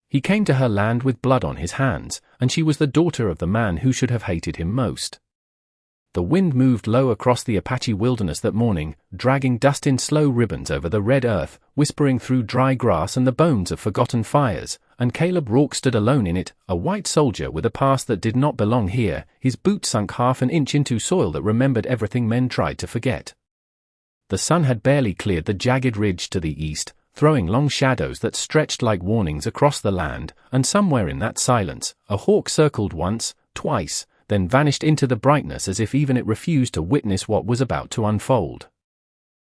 He came to her land with blood on his hands, and she was the daughter of the man who should have hated him most. The wind moved low across the Apache wilderness that morning, dragging dust in slow ribbons over the red earth, whispering through dry grass and the bones of forgotten fires, and Caleb Rourke stood alone in it, a white soldier with a past that did not belong here, his boots sunk half an inch into soil that remembered everything men tried to forget. The sun had barely cleared the jagged ridge to the east, throwing long shadows that stretched like warnings across the land, and somewhere in that silence, a hawk circled once, twice, then vanished into the brightness as if even it refused to witness what was about to unfold.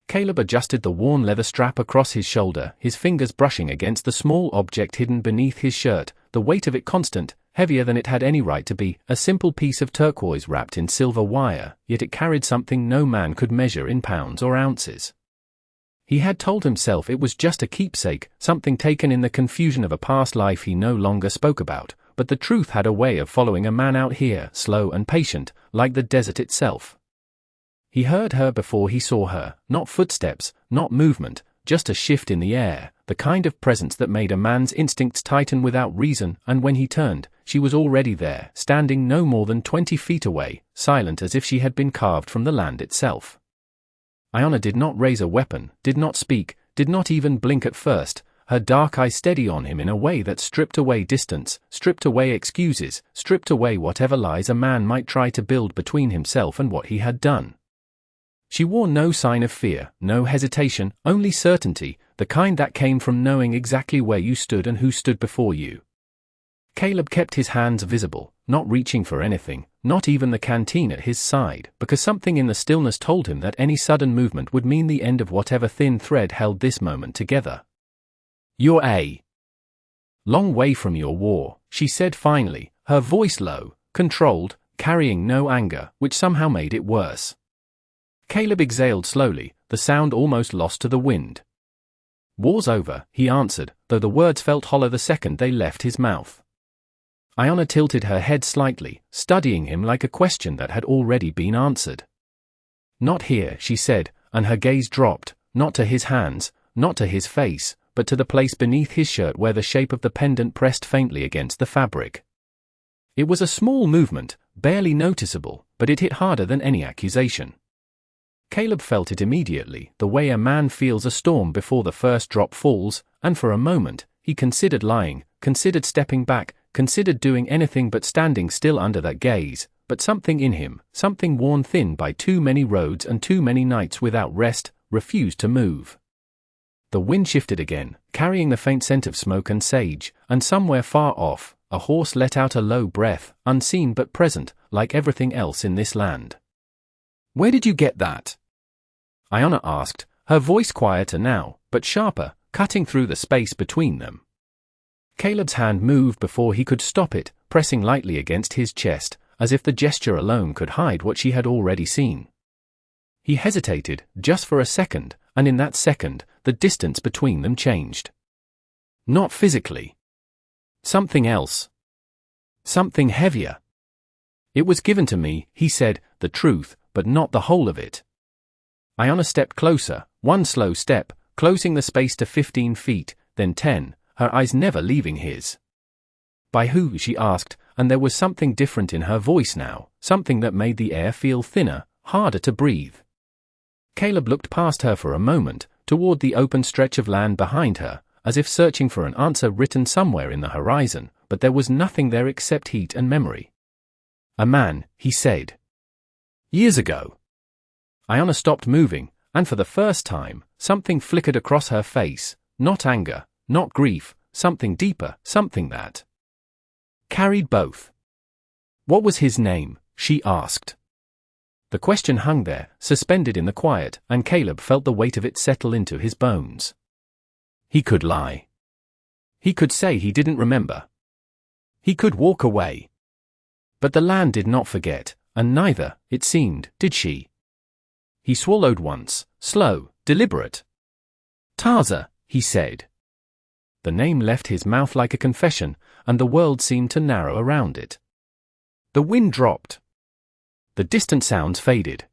Caleb adjusted the worn leather strap across his shoulder, his fingers brushing against the small object hidden beneath his shirt, the weight of it constant, heavier than it had any right to be, a simple piece of turquoise wrapped in silver wire, yet it carried something no man could measure in pounds or ounces. He had told himself it was just a keepsake, something taken in the confusion of a past life he no longer spoke about, but the truth had a way of following a man out here, slow and patient, like the desert itself. He heard her before he saw her, not footsteps, not movement, just a shift in the air, the kind of presence that made a man's instincts tighten without reason, and when he turned, she was already there, standing no more than 20 feet away, silent as if she had been carved from the land itself. Iona did not raise a weapon, did not speak, did not even blink at first, her dark eyes steady on him in a way that stripped away distance, stripped away excuses, stripped away whatever lies a man might try to build between himself and what he had done. She wore no sign of fear, no hesitation, only certainty, the kind that came from knowing exactly where you stood and who stood before you. Caleb kept his hands visible, not reaching for anything, not even the canteen at his side, because something in the stillness told him that any sudden movement would mean the end of whatever thin thread held this moment together. "You're a long way from your war," she said finally, her voice low, controlled, carrying no anger, which somehow made it worse. Caleb exhaled slowly, the sound almost lost to the wind. "War's over," he answered, though the words felt hollow the second they left his mouth. Iona tilted her head slightly, studying him like a question that had already been answered. "Not here," she said, and her gaze dropped, not to his hands, not to his face, but to the place beneath his shirt where the shape of the pendant pressed faintly against the fabric. It was a small movement, barely noticeable, but it hit harder than any accusation. Caleb felt it immediately, the way a man feels a storm before the first drop falls, and for a moment, he considered lying, considered stepping back, considered doing anything but standing still under that gaze, but something in him, something worn thin by too many roads and too many nights without rest, refused to move. The wind shifted again, carrying the faint scent of smoke and sage, and somewhere far off, a horse let out a low breath, unseen but present, like everything else in this land. "Where did you get that?" Iona asked, her voice quieter now, but sharper, cutting through the space between them. Caleb's hand moved before he could stop it, pressing lightly against his chest, as if the gesture alone could hide what she had already seen. He hesitated, just for a second, and in that second, the distance between them changed. Not physically. Something else. Something heavier. "It was given to me," he said, "the truth, but not the whole of it." Iona stepped closer, one slow step, closing the space to 15 feet, then 10, her eyes never leaving his. "By who?" she asked, and there was something different in her voice now, something that made the air feel thinner, harder to breathe. Caleb looked past her for a moment, toward the open stretch of land behind her, as if searching for an answer written somewhere in the horizon, but there was nothing there except heat and memory. "A man," he said. "Years ago." Iona stopped moving, and for the first time, something flickered across her face, not anger, not grief, something deeper, something that carried both. "What was his name?" she asked. The question hung there, suspended in the quiet, and Caleb felt the weight of it settle into his bones. He could lie. He could say he didn't remember. He could walk away. But the land did not forget, and neither, it seemed, did she. He swallowed once, slow, deliberate. "Taza," he said. The name left his mouth like a confession, and the world seemed to narrow around it. The wind dropped. The distant sounds faded.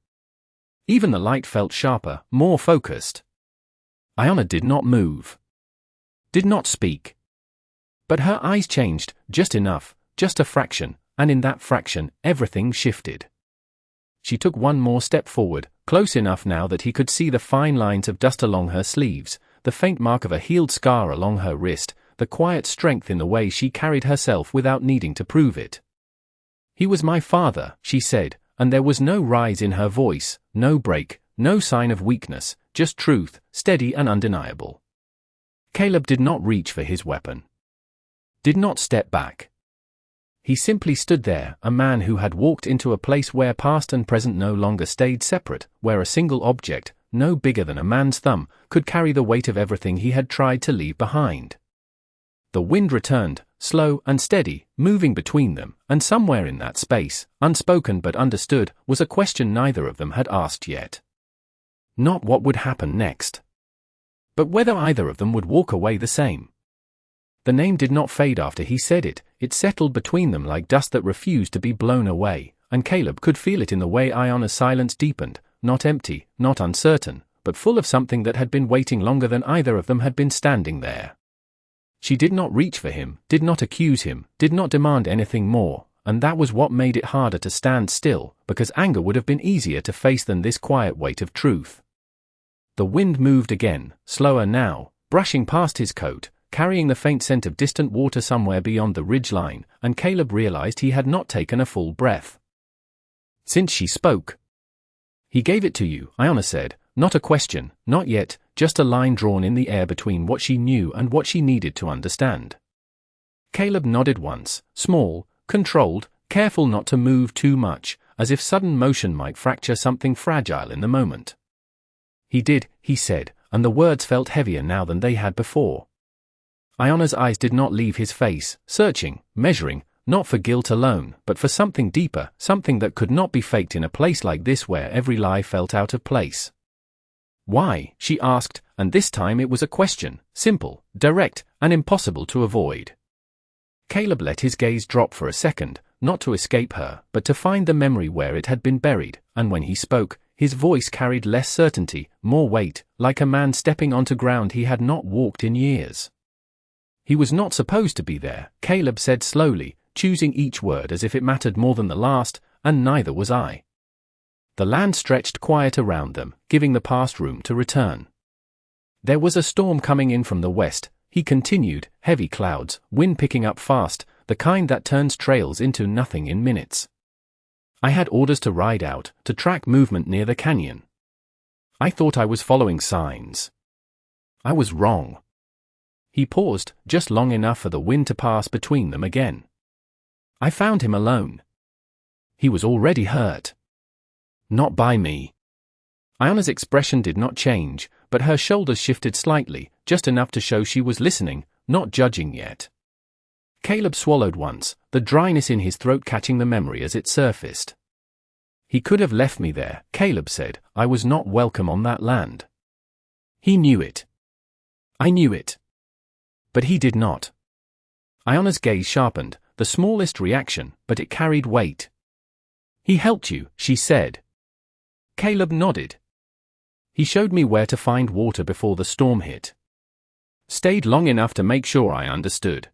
Even the light felt sharper, more focused. Iona did not move. Did not speak. But her eyes changed, just enough, just a fraction, and in that fraction, everything shifted. She took one more step forward, close enough now that he could see the fine lines of dust along her sleeves, the faint mark of a healed scar along her wrist, the quiet strength in the way she carried herself without needing to prove it. "He was my father," she said, and there was no rise in her voice, no break, no sign of weakness, just truth, steady and undeniable. Caleb did not reach for his weapon. Did not step back. He simply stood there, a man who had walked into a place where past and present no longer stayed separate, where a single object, no bigger than a man's thumb, could carry the weight of everything he had tried to leave behind. The wind returned, slow and steady, moving between them, and somewhere in that space, unspoken but understood, was a question neither of them had asked yet. Not what would happen next, but whether either of them would walk away the same. The name did not fade after he said it, it settled between them like dust that refused to be blown away, and Caleb could feel it in the way Iona's silence deepened, not empty, not uncertain, but full of something that had been waiting longer than either of them had been standing there. She did not reach for him, did not accuse him, did not demand anything more, and that was what made it harder to stand still, because anger would have been easier to face than this quiet weight of truth. The wind moved again, slower now, brushing past his coat, carrying the faint scent of distant water somewhere beyond the ridge line, and Caleb realized he had not taken a full breath. Since she spoke. "He gave it to you," Iona said, not a question, not yet, just a line drawn in the air between what she knew and what she needed to understand. Caleb nodded once, small, controlled, careful not to move too much, as if sudden motion might fracture something fragile in the moment. "He did," he said, and the words felt heavier now than they had before. Iona's eyes did not leave his face, searching, measuring, not for guilt alone, but for something deeper, something that could not be faked in a place like this where every lie felt out of place. "Why?" she asked, and this time it was a question, simple, direct, and impossible to avoid. Caleb let his gaze drop for a second, not to escape her, but to find the memory where it had been buried, and when he spoke, his voice carried less certainty, more weight, like a man stepping onto ground he had not walked in years. "He was not supposed to be there," Caleb said slowly, choosing each word as if it mattered more than the last, "and neither was I." The land stretched quiet around them, giving the past room to return. "There was a storm coming in from the west," he continued, "heavy clouds, wind picking up fast, the kind that turns trails into nothing in minutes. I had orders to ride out, to track movement near the canyon. I thought I was following signs. I was wrong." He paused, just long enough for the wind to pass between them again. "I found him alone. He was already hurt. Not by me." Iona's expression did not change, but her shoulders shifted slightly, just enough to show she was listening, not judging yet. Caleb swallowed once, the dryness in his throat catching the memory as it surfaced. "He could have left me there," Caleb said. "I was not welcome on that land. He knew it. I knew it. But he did not." Iona's gaze sharpened, the smallest reaction, but it carried weight. "He helped you," she said. Caleb nodded. "He showed me where to find water before the storm hit. Stayed long enough to make sure I understood."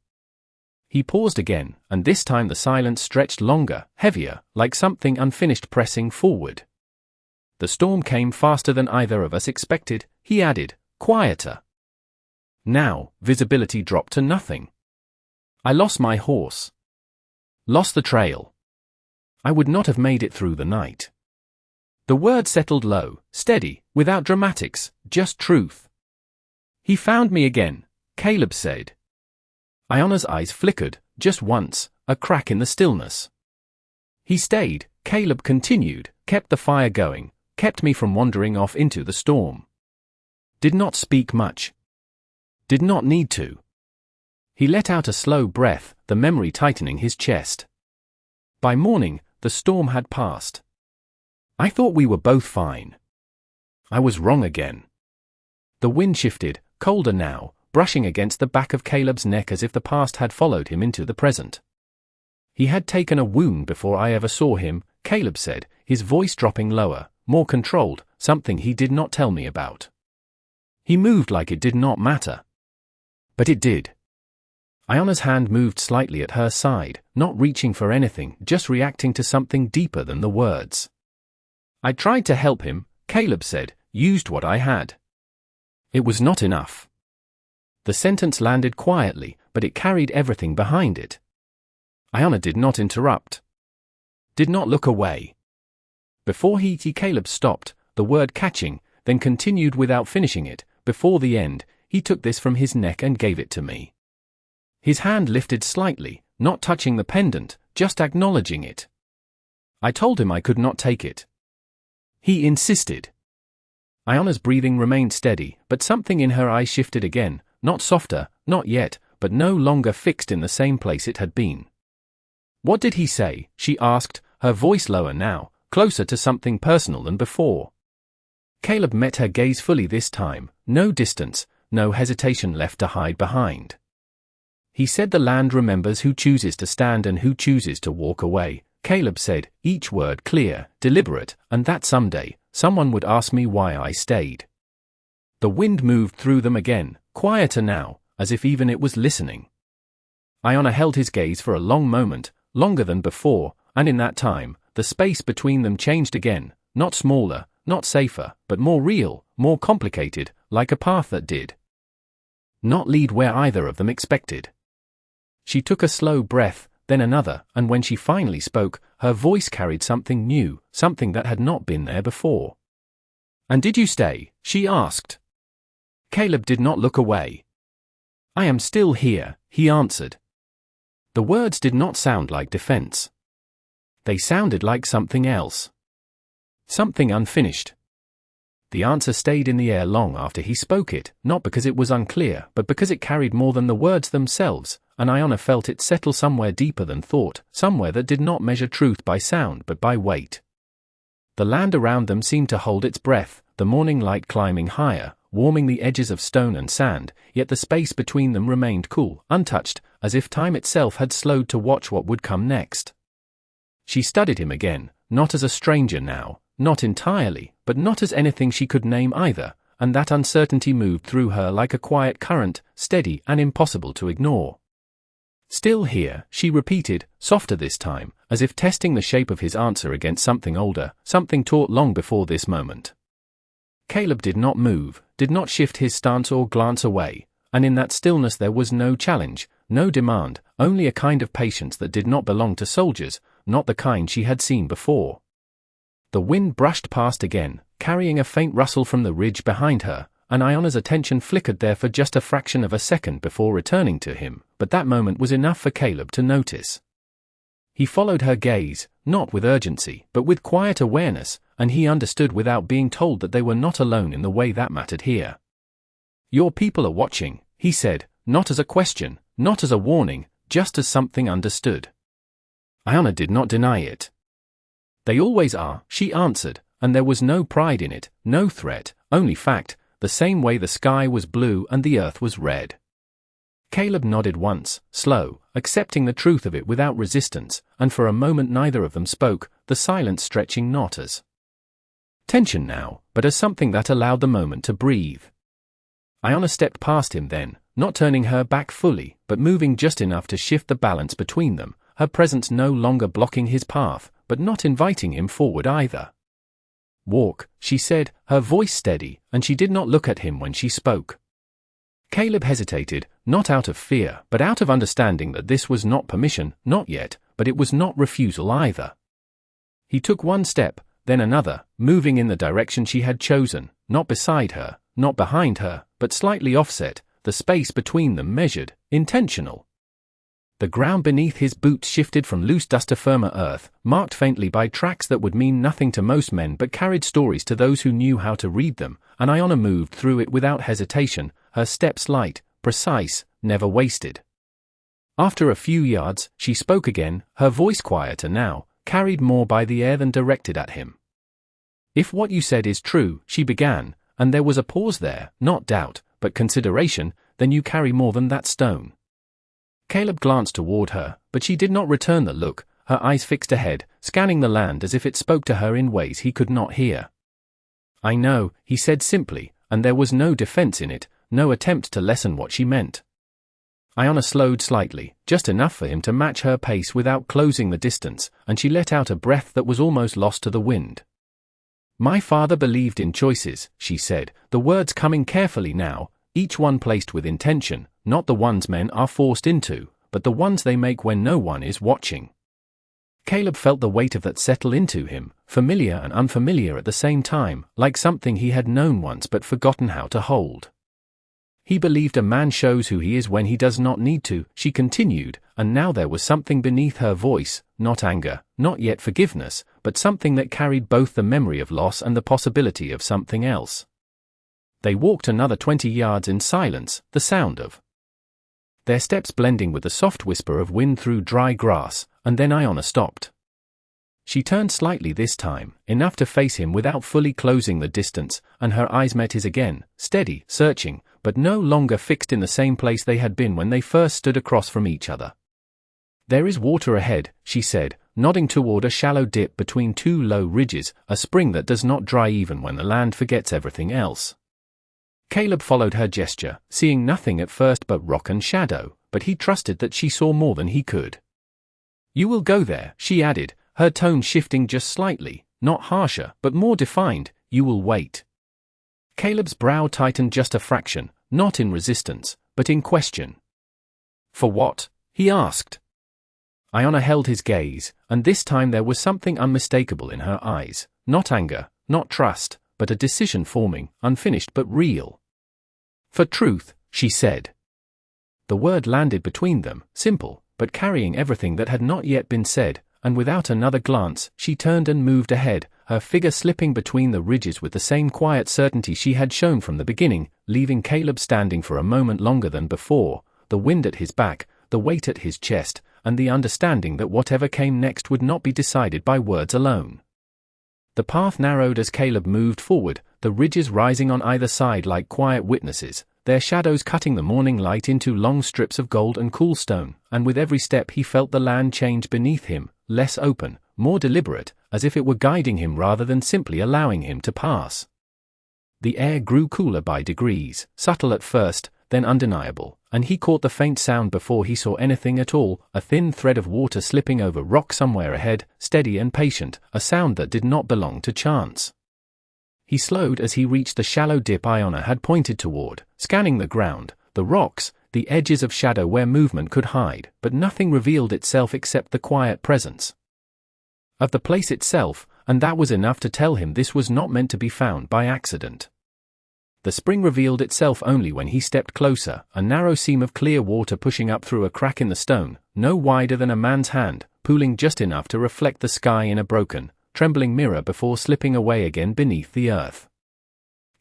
He paused again, and this time the silence stretched longer, heavier, like something unfinished pressing forward. "The storm came faster than either of us expected," he added, quieter. Now, visibility dropped to nothing. "I lost my horse. Lost the trail. I would not have made it through the night." The word settled low, steady, without dramatics, just truth. "He found me again," Caleb said. Iona's eyes flickered, just once, a crack in the stillness. "He stayed," Caleb continued, "kept the fire going, kept me from wandering off into the storm. Did not speak much. Did not need to." He let out a slow breath, the memory tightening his chest. By morning, the storm had passed. "I thought we were both fine. I was wrong again." The wind shifted, colder now, brushing against the back of Caleb's neck as if the past had followed him into the present. "He had taken a wound before I ever saw him," Caleb said, his voice dropping lower, more controlled, "something he did not tell me about. He moved like it did not matter. But it did." Iona's hand moved slightly at her side, not reaching for anything, just reacting to something deeper than the words. I tried to help him, Caleb said, used what I had. It was not enough. The sentence landed quietly, but it carried everything behind it. Iona did not interrupt. Did not look away. Before Caleb stopped, the word catching, then continued without finishing it. Before the end, he took this from his neck and gave it to me. His hand lifted slightly, not touching the pendant, just acknowledging it. I told him I could not take it. He insisted. Iona's breathing remained steady, but something in her eyes shifted again, not softer, not yet, but no longer fixed in the same place it had been. What did he say? She asked, her voice lower now, closer to something personal than before. Caleb met her gaze fully this time, no distance, no hesitation left to hide behind. He said the land remembers who chooses to stand and who chooses to walk away. Caleb said, each word clear, deliberate, and that someday, someone would ask me why I stayed. The wind moved through them again, quieter now, as if even it was listening. Iona held his gaze for a long moment, longer than before, and in that time, the space between them changed again, not smaller, not safer, but more real, more complicated, like a path that did not lead where either of them expected. She took a slow breath, then another, and when she finally spoke, her voice carried something new, something that had not been there before. And did you stay? She asked. Caleb did not look away. I am still here, he answered. The words did not sound like defense. They sounded like something else. Something unfinished. The answer stayed in the air long after he spoke it, not because it was unclear, but because it carried more than the words themselves, and Iona felt it settle somewhere deeper than thought, somewhere that did not measure truth by sound but by weight. The land around them seemed to hold its breath, the morning light climbing higher, warming the edges of stone and sand, yet the space between them remained cool, untouched, as if time itself had slowed to watch what would come next. She studied him again, not as a stranger now, not entirely, but not as anything she could name either, and that uncertainty moved through her like a quiet current, steady and impossible to ignore. Still here, she repeated, softer this time, as if testing the shape of his answer against something older, something taught long before this moment. Caleb did not move, did not shift his stance or glance away, and in that stillness there was no challenge, no demand, only a kind of patience that did not belong to soldiers, not the kind she had seen before. The wind brushed past again, carrying a faint rustle from the ridge behind her, and Iona's attention flickered there for just a fraction of a second before returning to him, but that moment was enough for Caleb to notice. He followed her gaze, not with urgency, but with quiet awareness, and he understood without being told that they were not alone in the way that mattered here. Your people are watching, he said, not as a question, not as a warning, just as something understood. Iona did not deny it. They always are, she answered, and there was no pride in it, no threat, only fact, the same way the sky was blue and the earth was red. Caleb nodded once, slow, accepting the truth of it without resistance, and for a moment neither of them spoke, the silence stretching not as tension now, but as something that allowed the moment to breathe. Iona stepped past him then, not turning her back fully, but moving just enough to shift the balance between them, her presence no longer blocking his path, but not inviting him forward either. Walk, she said, her voice steady, and she did not look at him when she spoke. Caleb hesitated, not out of fear, but out of understanding that this was not permission, not yet, but it was not refusal either. He took one step, then another, moving in the direction she had chosen, not beside her, not behind her, but slightly offset, the space between them measured, intentional. The ground beneath his boots shifted from loose dust to firmer earth, marked faintly by tracks that would mean nothing to most men but carried stories to those who knew how to read them, and Iona moved through it without hesitation, her steps light, precise, never wasted. After a few yards, she spoke again, her voice quieter now, carried more by the air than directed at him. If what you said is true, she began, and there was a pause there, not doubt, but consideration, then you carry more than that stone. Caleb glanced toward her, but she did not return the look, her eyes fixed ahead, scanning the land as if it spoke to her in ways he could not hear. I know, he said simply, and there was no defense in it, no attempt to lessen what she meant. Iona slowed slightly, just enough for him to match her pace without closing the distance, and she let out a breath that was almost lost to the wind. My father believed in choices, she said, the words coming carefully now, each one placed with intention, not the ones men are forced into, but the ones they make when no one is watching. Caleb felt the weight of that settle into him, familiar and unfamiliar at the same time, like something he had known once but forgotten how to hold. He believed a man shows who he is when he does not need to, she continued, and now there was something beneath her voice, not anger, not yet forgiveness, but something that carried both the memory of loss and the possibility of something else. They walked another 20 yards in silence, the sound of their steps blending with the soft whisper of wind through dry grass, and then Iona stopped. She turned slightly this time, enough to face him without fully closing the distance, and her eyes met his again, steady, searching, but no longer fixed in the same place they had been when they first stood across from each other. There is water ahead, she said, nodding toward a shallow dip between two low ridges, a spring that does not dry even when the land forgets everything else. Caleb followed her gesture, seeing nothing at first but rock and shadow, but he trusted that she saw more than he could. You will go there, she added, her tone shifting just slightly, not harsher, but more defined, you will wait. Caleb's brow tightened just a fraction, not in resistance, but in question. For what? He asked. Iona held his gaze, and this time there was something unmistakable in her eyes, not anger, not trust, but a decision forming, unfinished but real. For truth, she said. The word landed between them, simple, but carrying everything that had not yet been said, and without another glance, she turned and moved ahead, her figure slipping between the ridges with the same quiet certainty she had shown from the beginning, leaving Caleb standing for a moment longer than before, the wind at his back, the weight at his chest, and the understanding that whatever came next would not be decided by words alone. The path narrowed as Caleb moved forward, the ridges rising on either side like quiet witnesses, their shadows cutting the morning light into long strips of gold and cool stone, and with every step he felt the land change beneath him, less open, more deliberate, as if it were guiding him rather than simply allowing him to pass. The air grew cooler by degrees, subtle at first, then undeniable, and he caught the faint sound before he saw anything at all, a thin thread of water slipping over rock somewhere ahead, steady and patient, a sound that did not belong to chance. He slowed as he reached the shallow dip Iona had pointed toward, scanning the ground, the rocks, the edges of shadow where movement could hide, but nothing revealed itself except the quiet presence of the place itself, and that was enough to tell him this was not meant to be found by accident. The spring revealed itself only when he stepped closer, a narrow seam of clear water pushing up through a crack in the stone, no wider than a man's hand, pooling just enough to reflect the sky in a broken, trembling mirror before slipping away again beneath the earth.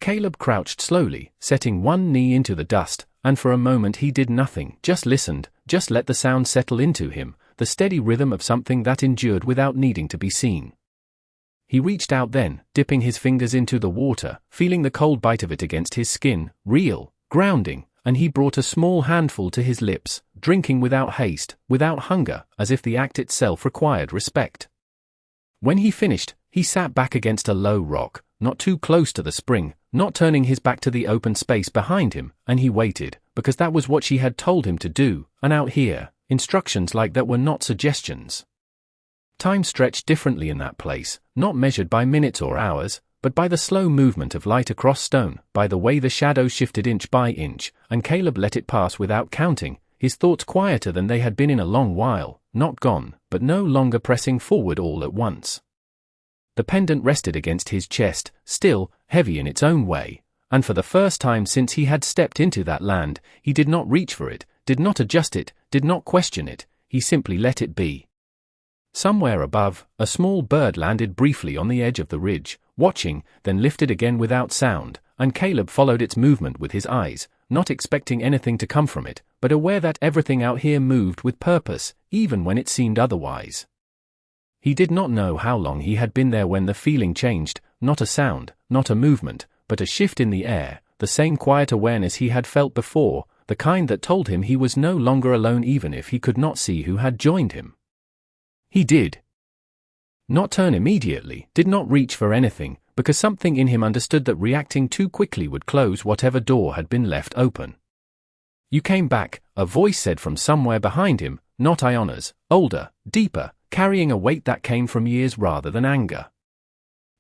Caleb crouched slowly, setting one knee into the dust, and for a moment he did nothing, just listened, just let the sound settle into him, the steady rhythm of something that endured without needing to be seen. He reached out then, dipping his fingers into the water, feeling the cold bite of it against his skin, real, grounding, and he brought a small handful to his lips, drinking without haste, without hunger, as if the act itself required respect. When he finished, he sat back against a low rock, not too close to the spring, not turning his back to the open space behind him, and he waited, because that was what she had told him to do, and out here, instructions like that were not suggestions. Time stretched differently in that place, not measured by minutes or hours, but by the slow movement of light across stone, by the way the shadows shifted inch by inch, and Caleb let it pass without counting, his thoughts quieter than they had been in a long while, not gone, but no longer pressing forward all at once. The pendant rested against his chest, still, heavy in its own way, and for the first time since he had stepped into that land, he did not reach for it, did not adjust it, did not question it, he simply let it be. Somewhere above, a small bird landed briefly on the edge of the ridge, watching, then lifted again without sound, and Caleb followed its movement with his eyes, not expecting anything to come from it, but aware that everything out here moved with purpose, even when it seemed otherwise. He did not know how long he had been there when the feeling changed, not a sound, not a movement, but a shift in the air, the same quiet awareness he had felt before, the kind that told him he was no longer alone even if he could not see who had joined him. He did not turn immediately, did not reach for anything, because something in him understood that reacting too quickly would close whatever door had been left open. You came back, a voice said from somewhere behind him, not Iona's, older, deeper, carrying a weight that came from years rather than anger.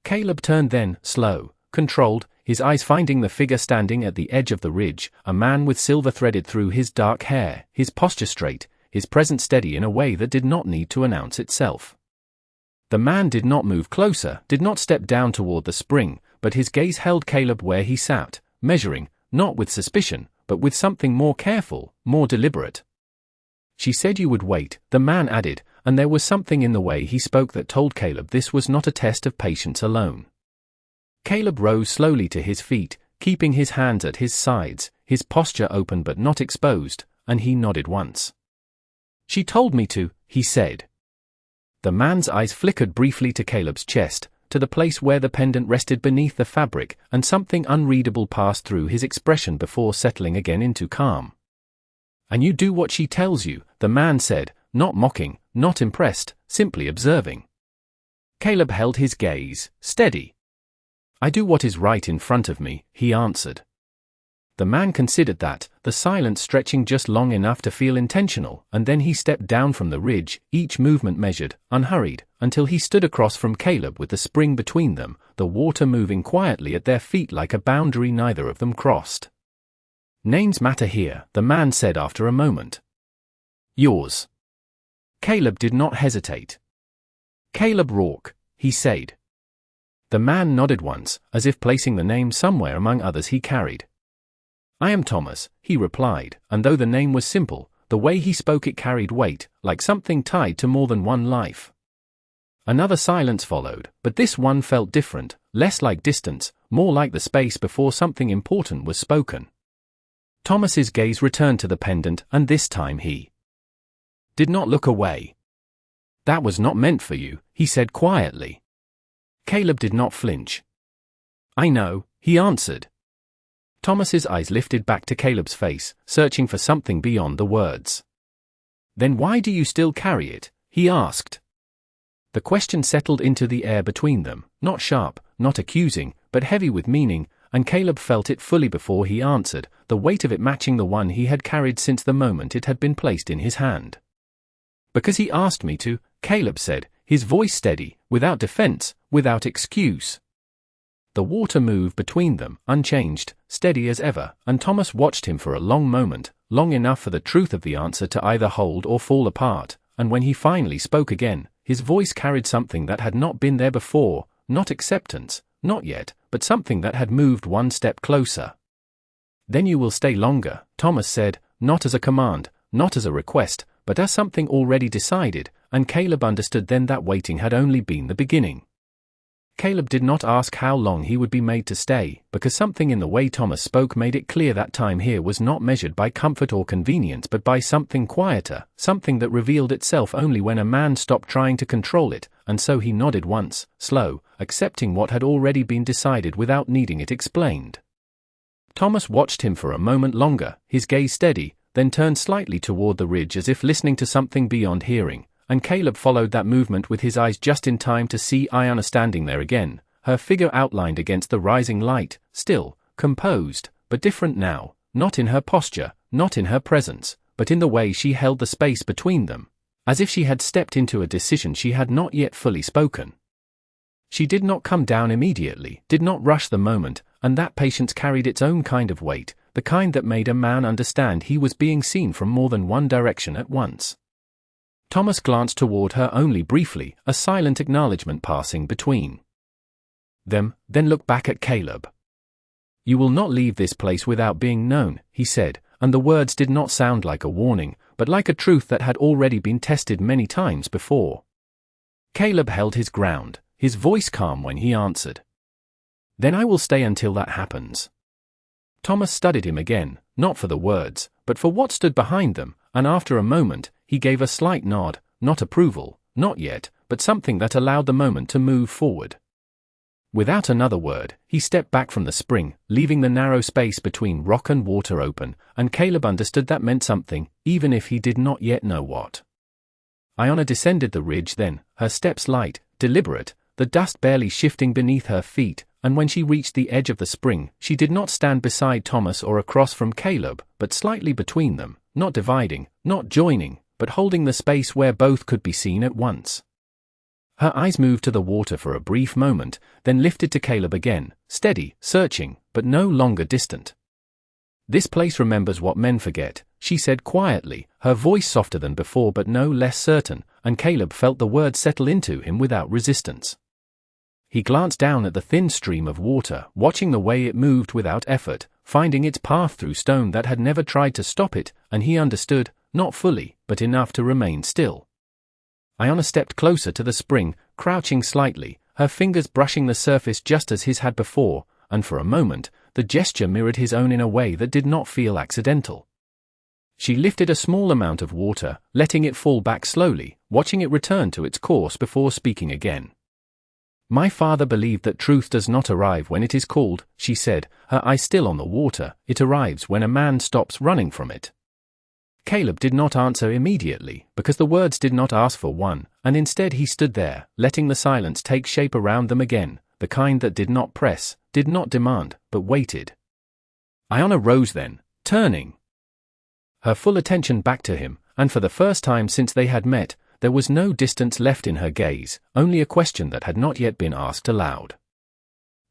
Caleb turned then, slow, controlled, his eyes finding the figure standing at the edge of the ridge, a man with silver threaded through his dark hair, his posture straight, his presence steady in a way that did not need to announce itself. The man did not move closer, did not step down toward the spring, but his gaze held Caleb where he sat, measuring, not with suspicion, but with something more careful, more deliberate. She said you would wait, the man added, and there was something in the way he spoke that told Caleb this was not a test of patience alone. Caleb rose slowly to his feet, keeping his hands at his sides, his posture open but not exposed, and he nodded once. She told me to, he said. The man's eyes flickered briefly to Caleb's chest, to the place where the pendant rested beneath the fabric, and something unreadable passed through his expression before settling again into calm. And you do what she tells you, the man said, not mocking, not impressed, simply observing. Caleb held his gaze, steady. I do what is right in front of me, he answered. The man considered that, the silence stretching just long enough to feel intentional, and then he stepped down from the ridge, each movement measured, unhurried, until he stood across from Caleb with the spring between them, the water moving quietly at their feet like a boundary neither of them crossed. Names matter here, the man said after a moment. Yours. Caleb did not hesitate. Caleb Rourke, he said. The man nodded once, as if placing the name somewhere among others he carried. I am Thomas, he replied, and though the name was simple, the way he spoke it carried weight, like something tied to more than one life. Another silence followed, but this one felt different, less like distance, more like the space before something important was spoken. Thomas's gaze returned to the pendant, and this time he did not look away. That was not meant for you, he said quietly. Caleb did not flinch. I know, he answered. Thomas's eyes lifted back to Caleb's face, searching for something beyond the words. Then why do you still carry it? He asked. The question settled into the air between them, not sharp, not accusing, but heavy with meaning, and Caleb felt it fully before he answered, the weight of it matching the one he had carried since the moment it had been placed in his hand. Because he asked me to, Caleb said, his voice steady, without defense, without excuse. The water moved between them, unchanged, steady as ever, and Thomas watched him for a long moment, long enough for the truth of the answer to either hold or fall apart, and when he finally spoke again, his voice carried something that had not been there before, not acceptance, not yet, but something that had moved one step closer. Then you will stay longer, Thomas said, not as a command, not as a request, but as something already decided, and Caleb understood then that waiting had only been the beginning. Caleb did not ask how long he would be made to stay, because something in the way Thomas spoke made it clear that time here was not measured by comfort or convenience but by something quieter, something that revealed itself only when a man stopped trying to control it, and so he nodded once, slow, accepting what had already been decided without needing it explained. Thomas watched him for a moment longer, his gaze steady, then turned slightly toward the ridge as if listening to something beyond hearing, and Caleb followed that movement with his eyes just in time to see Iona standing there again, her figure outlined against the rising light, still, composed, but different now, not in her posture, not in her presence, but in the way she held the space between them, as if she had stepped into a decision she had not yet fully spoken. She did not come down immediately, did not rush the moment, and that patience carried its own kind of weight, the kind that made a man understand he was being seen from more than one direction at once. Thomas glanced toward her only briefly, a silent acknowledgement passing between them, then looked back at Caleb. You will not leave this place without being known, he said, and the words did not sound like a warning, but like a truth that had already been tested many times before. Caleb held his ground, his voice calm when he answered. Then I will stay until that happens. Thomas studied him again, not for the words, but for what stood behind them, and after a moment, he gave a slight nod, not approval, not yet, but something that allowed the moment to move forward. Without another word, he stepped back from the spring, leaving the narrow space between rock and water open, and Caleb understood that meant something, even if he did not yet know what. Iona descended the ridge then, her steps light, deliberate, the dust barely shifting beneath her feet, and when she reached the edge of the spring, she did not stand beside Thomas or across from Caleb, but slightly between them, not dividing, not joining, but holding the space where both could be seen at once. Her eyes moved to the water for a brief moment, then lifted to Caleb again, steady, searching, but no longer distant. "This place remembers what men forget," she said quietly, her voice softer than before but no less certain, and Caleb felt the words settle into him without resistance. He glanced down at the thin stream of water, watching the way it moved without effort, finding its path through stone that had never tried to stop it, and he understood, not fully, but enough to remain still. Iona stepped closer to the spring, crouching slightly, her fingers brushing the surface just as his had before, and for a moment, the gesture mirrored his own in a way that did not feel accidental. She lifted a small amount of water, letting it fall back slowly, watching it return to its course before speaking again. "My father believed that truth does not arrive when it is called," she said, her eyes still on the water. "It arrives when a man stops running from it." Caleb did not answer immediately, because the words did not ask for one, and instead he stood there, letting the silence take shape around them again, the kind that did not press, did not demand, but waited. Iona rose then, turning her full attention back to him, and for the first time since they had met, there was no distance left in her gaze, only a question that had not yet been asked aloud.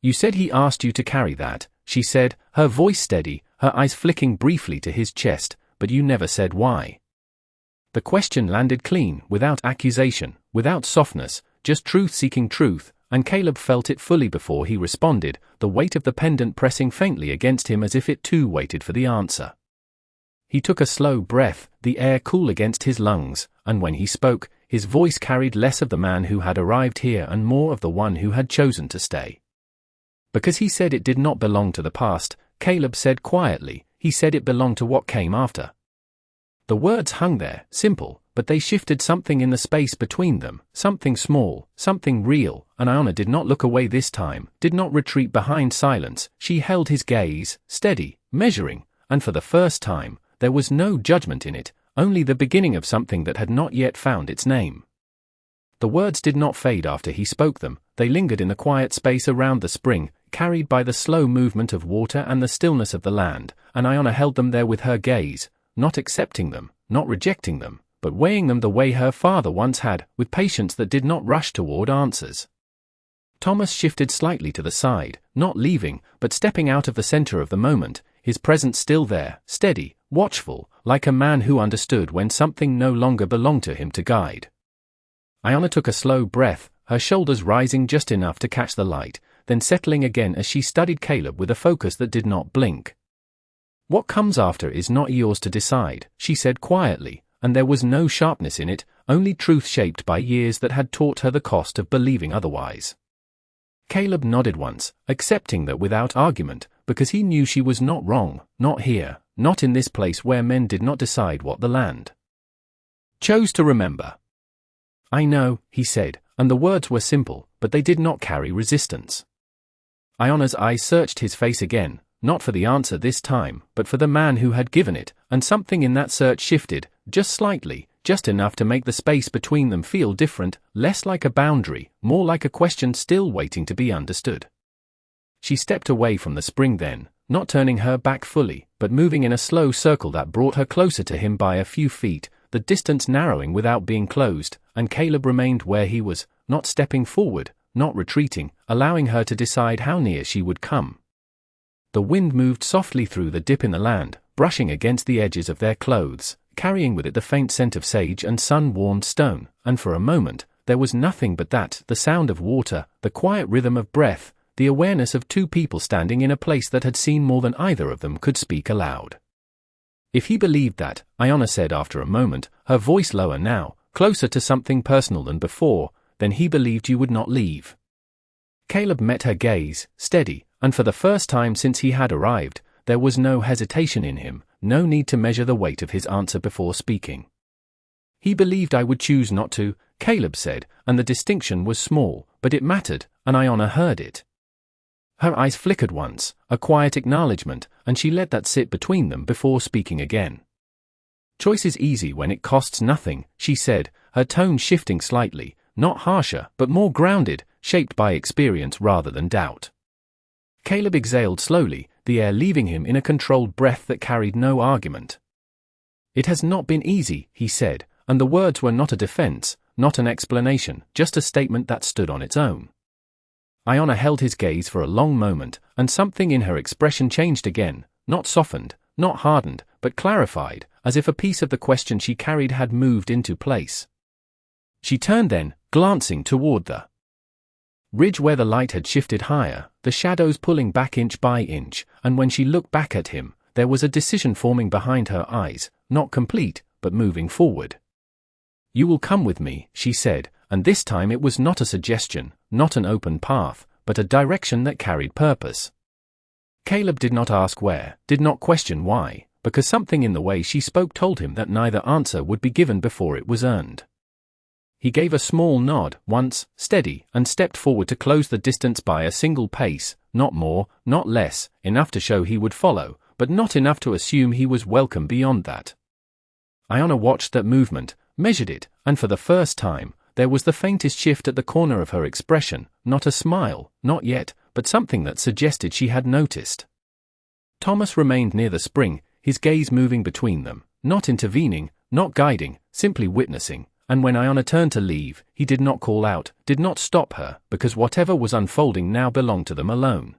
"You said he asked you to carry that," she said, her voice steady, her eyes flicking briefly to his chest, "but you never said why." The question landed clean, without accusation, without softness, just truth seeking truth, and Caleb felt it fully before he responded, the weight of the pendant pressing faintly against him as if it too waited for the answer. He took a slow breath, the air cool against his lungs, and when he spoke, his voice carried less of the man who had arrived here and more of the one who had chosen to stay. Because he said it did not belong to the past, Caleb said quietly, he said it belonged to what came after. The words hung there, simple, but they shifted something in the space between them, something small, something real, and Iona did not look away this time, did not retreat behind silence. She held his gaze, steady, measuring, and for the first time, there was no judgment in it, only the beginning of something that had not yet found its name. The words did not fade after he spoke them, they lingered in the quiet space around the spring, carried by the slow movement of water and the stillness of the land, and Iona held them there with her gaze, not accepting them, not rejecting them, but weighing them the way her father once had, with patience that did not rush toward answers. Thomas shifted slightly to the side, not leaving, but stepping out of the center of the moment, his presence still there, steady, watchful, like a man who understood when something no longer belonged to him to guide. Iona took a slow breath, her shoulders rising just enough to catch the light, then settling again as she studied Caleb with a focus that did not blink. "What comes after is not yours to decide," she said quietly, and there was no sharpness in it, only truth shaped by years that had taught her the cost of believing otherwise. Caleb nodded once, accepting that without argument, because he knew she was not wrong, not here, not in this place where men did not decide what the land chose to remember. "I know," he said, and the words were simple, but they did not carry resistance. Iona's eyes searched his face again, not for the answer this time, but for the man who had given it, and something in that search shifted, just slightly, just enough to make the space between them feel different, less like a boundary, more like a question still waiting to be understood. She stepped away from the spring then, not turning her back fully, but moving in a slow circle that brought her closer to him by a few feet, the distance narrowing without being closed, and Caleb remained where he was, not stepping forward, not retreating, allowing her to decide how near she would come. The wind moved softly through the dip in the land, brushing against the edges of their clothes, carrying with it the faint scent of sage and sun-warmed stone, and for a moment, there was nothing but that, the sound of water, the quiet rhythm of breath, the awareness of two people standing in a place that had seen more than either of them could speak aloud. "If he believed that," Iona said after a moment, her voice lower now, closer to something personal than before, "then he believed you would not leave." Caleb met her gaze, steady, and for the first time since he had arrived, there was no hesitation in him, no need to measure the weight of his answer before speaking. "He believed I would choose not to," Caleb said, and the distinction was small, but it mattered, and Iona heard it. Her eyes flickered once, a quiet acknowledgement, and she let that sit between them before speaking again. "Choice is easy when it costs nothing," she said, her tone shifting slightly, not harsher, but more grounded, shaped by experience rather than doubt. Caleb exhaled slowly, the air leaving him in a controlled breath that carried no argument. "It has not been easy," he said, and the words were not a defense, not an explanation, just a statement that stood on its own. Iona held his gaze for a long moment, and something in her expression changed again, not softened, not hardened, but clarified, as if a piece of the question she carried had moved into place. She turned then, glancing toward the ridge where the light had shifted higher, the shadows pulling back inch by inch, and when she looked back at him, there was a decision forming behind her eyes, not complete, but moving forward. "You will come with me," she said, and this time it was not a suggestion, not an open path, but a direction that carried purpose. Caleb did not ask where, did not question why, because something in the way she spoke told him that neither answer would be given before it was earned. He gave a small nod, once, steady, and stepped forward to close the distance by a single pace, not more, not less, enough to show he would follow, but not enough to assume he was welcome beyond that. Iona watched that movement, measured it, and for the first time, there was the faintest shift at the corner of her expression, not a smile, not yet, but something that suggested she had noticed. Thomas remained near the spring, his gaze moving between them, not intervening, not guiding, simply witnessing, and when Iona turned to leave, he did not call out, did not stop her, because whatever was unfolding now belonged to them alone.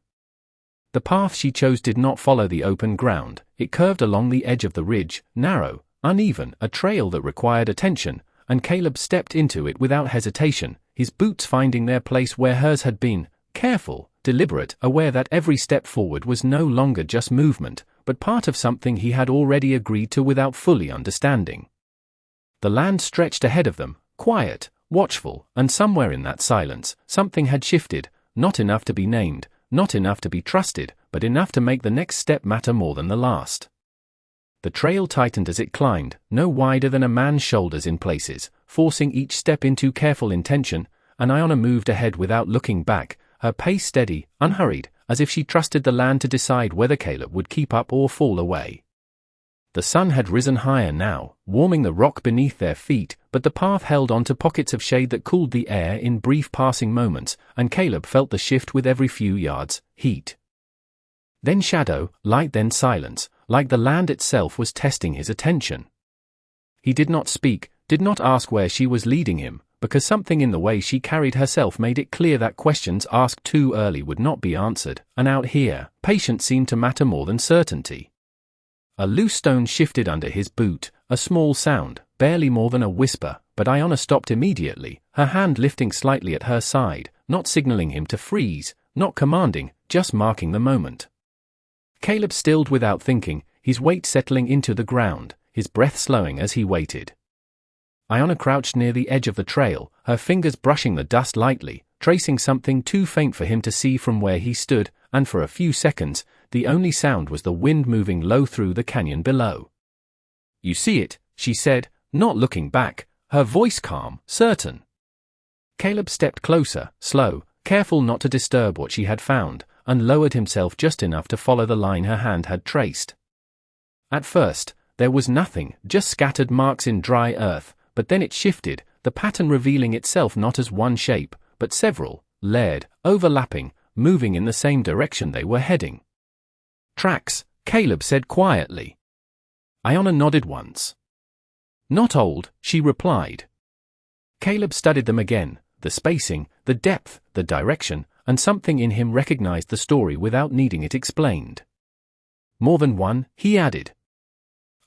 The path she chose did not follow the open ground, it curved along the edge of the ridge, narrow, uneven, a trail that required attention, and Caleb stepped into it without hesitation, his boots finding their place where hers had been, careful, deliberate, aware that every step forward was no longer just movement, but part of something he had already agreed to without fully understanding. The land stretched ahead of them, quiet, watchful, and somewhere in that silence, something had shifted, not enough to be named, not enough to be trusted, but enough to make the next step matter more than the last. The trail tightened as it climbed, no wider than a man's shoulders in places, forcing each step into careful intention, and Iona moved ahead without looking back, her pace steady, unhurried, as if she trusted the land to decide whether Caleb would keep up or fall away. The sun had risen higher now, warming the rock beneath their feet, but the path held on to pockets of shade that cooled the air in brief passing moments, and Caleb felt the shift with every few yards, heat. Then shadow, light then silence, like the land itself was testing his attention. He did not speak, did not ask where she was leading him, because something in the way she carried herself made it clear that questions asked too early would not be answered, and out here, patience seemed to matter more than certainty. A loose stone shifted under his boot, a small sound, barely more than a whisper, but Iona stopped immediately, her hand lifting slightly at her side, not signaling him to freeze, not commanding, just marking the moment. Caleb stilled without thinking, his weight settling into the ground, his breath slowing as he waited. Iona crouched near the edge of the trail, her fingers brushing the dust lightly, tracing something too faint for him to see from where he stood, and for a few seconds, the only sound was the wind moving low through the canyon below. "You see it," she said, not looking back, her voice calm, certain. Caleb stepped closer, slow, careful not to disturb what she had found, and lowered himself just enough to follow the line her hand had traced. At first, there was nothing, just scattered marks in dry earth, but then it shifted, the pattern revealing itself not as one shape, but several, layered, overlapping, moving in the same direction they were heading. "Tracks," Caleb said quietly. Iona nodded once. "Not old," she replied. Caleb studied them again, the spacing, the depth, the direction, and something in him recognized the story without needing it explained. "More than one," he added.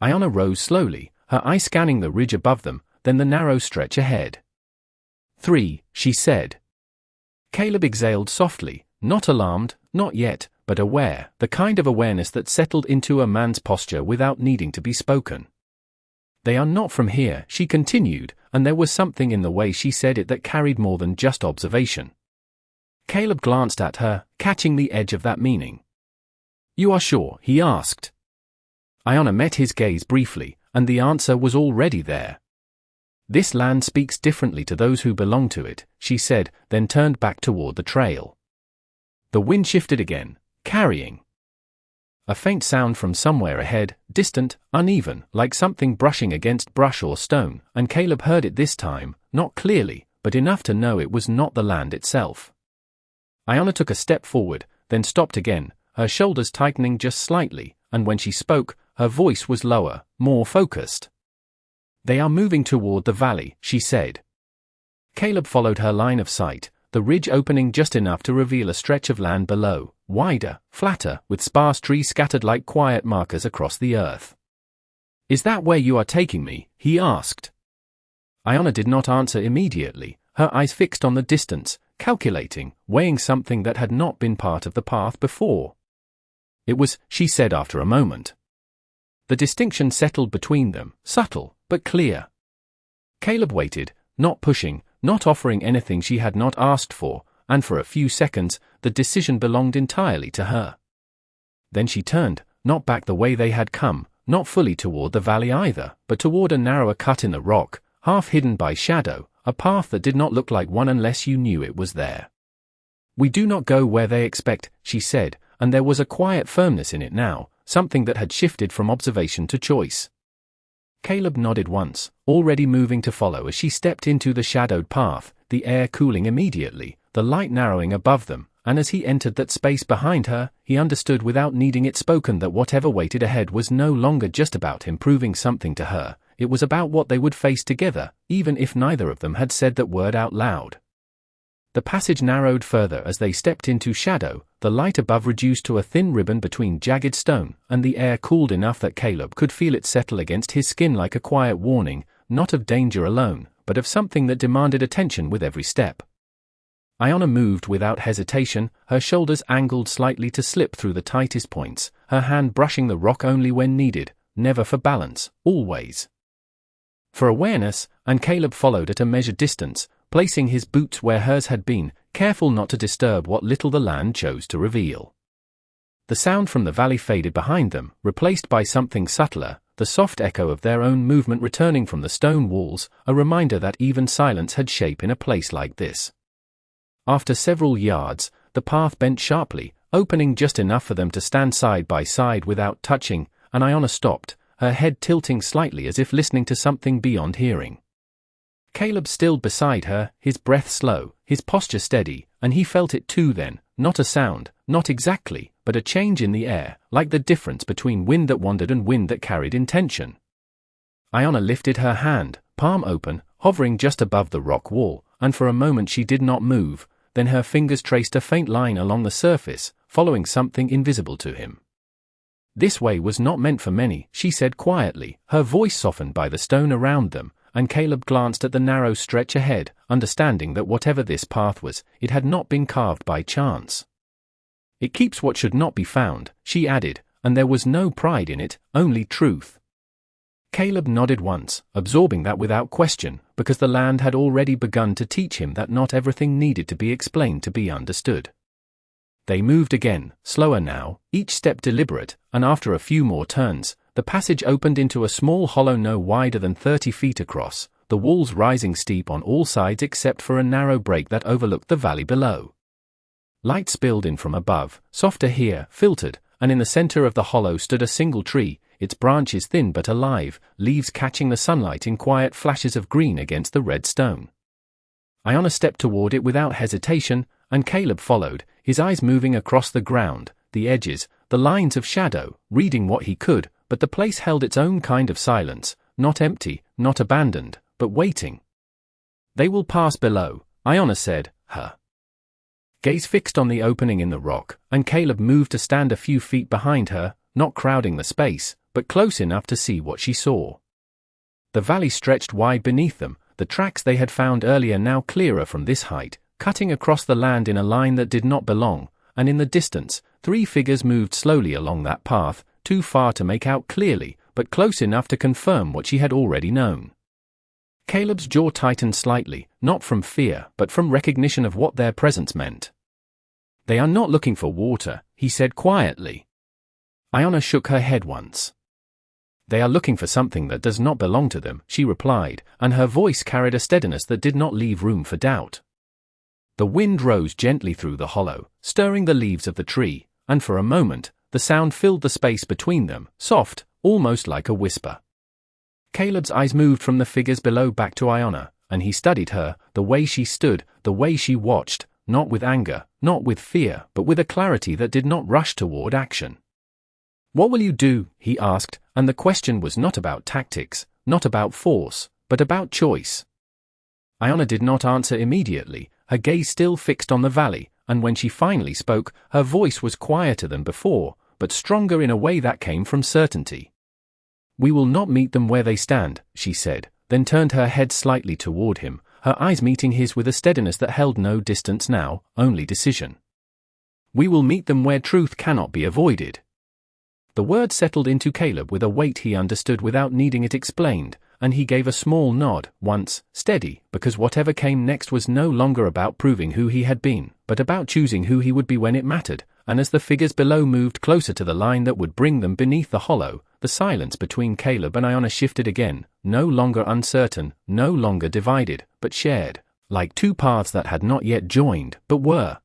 Iona rose slowly, her eye scanning the ridge above them, then the narrow stretch ahead. "3," she said. Caleb exhaled softly, not alarmed, not yet, but aware, the kind of awareness that settled into a man's posture without needing to be spoken. "They are not from here," she continued, and there was something in the way she said it that carried more than just observation. Caleb glanced at her, catching the edge of that meaning. "You are sure?" he asked. Iona met his gaze briefly, and the answer was already there. "This land speaks differently to those who belong to it," she said, then turned back toward the trail. The wind shifted again, carrying a faint sound from somewhere ahead, distant, uneven, like something brushing against brush or stone, and Caleb heard it this time, not clearly, but enough to know it was not the land itself. Iona took a step forward, then stopped again, her shoulders tightening just slightly, and when she spoke, her voice was lower, more focused. "They are moving toward the valley," she said. Caleb followed her line of sight, the ridge opening just enough to reveal a stretch of land below, wider, flatter, with sparse trees scattered like quiet markers across the earth. "Is that where you are taking me?" he asked. Iona did not answer immediately, her eyes fixed on the distance, calculating, weighing something that had not been part of the path before. "It was," she said after a moment. The distinction settled between them, subtle, but clear. Caleb waited, not pushing, not offering anything she had not asked for, and for a few seconds, the decision belonged entirely to her. Then she turned, not back the way they had come, not fully toward the valley either, but toward a narrower cut in the rock, half hidden by shadow, a path that did not look like one unless you knew it was there. "We do not go where they expect," she said, and there was a quiet firmness in it now, something that had shifted from observation to choice. Caleb nodded once, already moving to follow as she stepped into the shadowed path, the air cooling immediately, the light narrowing above them, and as he entered that space behind her, he understood without needing it spoken that whatever waited ahead was no longer just about him proving something to her, it was about what they would face together, even if neither of them had said that word out loud. The passage narrowed further as they stepped into shadow, the light above reduced to a thin ribbon between jagged stone, and the air cooled enough that Caleb could feel it settle against his skin like a quiet warning, not of danger alone, but of something that demanded attention with every step. Iona moved without hesitation, her shoulders angled slightly to slip through the tightest points, her hand brushing the rock only when needed, never for balance, always for awareness, and Caleb followed at a measured distance, placing his boots where hers had been, careful not to disturb what little the land chose to reveal. The sound from the valley faded behind them, replaced by something subtler, the soft echo of their own movement returning from the stone walls, a reminder that even silence had shape in a place like this. After several yards, the path bent sharply, opening just enough for them to stand side by side without touching, and Iona stopped, her head tilting slightly as if listening to something beyond hearing. Caleb stilled beside her, his breath slow, his posture steady, and he felt it too then, not a sound, not exactly, but a change in the air, like the difference between wind that wandered and wind that carried intention. Iona lifted her hand, palm open, hovering just above the rock wall, and for a moment she did not move, then her fingers traced a faint line along the surface, following something invisible to him. "This way was not meant for many," she said quietly, her voice softened by the stone around them, and Caleb glanced at the narrow stretch ahead, understanding that whatever this path was, it had not been carved by chance. "It keeps what should not be found," she added, and there was no pride in it, only truth. Caleb nodded once, absorbing that without question, because the land had already begun to teach him that not everything needed to be explained to be understood. They moved again, slower now, each step deliberate, and after a few more turns, the passage opened into a small hollow no wider than 30 feet across, the walls rising steep on all sides except for a narrow break that overlooked the valley below. Light spilled in from above, softer here, filtered, and in the center of the hollow stood a single tree, its branches thin but alive, leaves catching the sunlight in quiet flashes of green against the red stone. Iona stepped toward it without hesitation, and Caleb followed, his eyes moving across the ground, the edges, the lines of shadow, reading what he could, but the place held its own kind of silence, not empty, not abandoned, but waiting. "They will pass below," Iona said, her gaze fixed on the opening in the rock, and Caleb moved to stand a few feet behind her, not crowding the space, but close enough to see what she saw. The valley stretched wide beneath them, the tracks they had found earlier now clearer from this height, cutting across the land in a line that did not belong, and in the distance, 3 figures moved slowly along that path, too far to make out clearly, but close enough to confirm what she had already known. Caleb's jaw tightened slightly, not from fear, but from recognition of what their presence meant. "They are not looking for water," he said quietly. Iona shook her head once. "They are looking for something that does not belong to them," she replied, and her voice carried a steadiness that did not leave room for doubt. The wind rose gently through the hollow, stirring the leaves of the tree, and for a moment, the sound filled the space between them, soft, almost like a whisper. Caleb's eyes moved from the figures below back to Iona, and he studied her, the way she stood, the way she watched, not with anger, not with fear, but with a clarity that did not rush toward action. "What will you do?" he asked, and the question was not about tactics, not about force, but about choice. Iona did not answer immediately, her gaze still fixed on the valley, and when she finally spoke, her voice was quieter than before, but stronger in a way that came from certainty. "We will not meet them where they stand," she said, then turned her head slightly toward him, her eyes meeting his with a steadiness that held no distance now, only decision. "We will meet them where truth cannot be avoided." The word settled into Caleb with a weight he understood without needing it explained, and he gave a small nod, once, steady, because whatever came next was no longer about proving who he had been, but about choosing who he would be when it mattered, and as the figures below moved closer to the line that would bring them beneath the hollow, the silence between Caleb and Iona shifted again, no longer uncertain, no longer divided, but shared, like two paths that had not yet joined, but were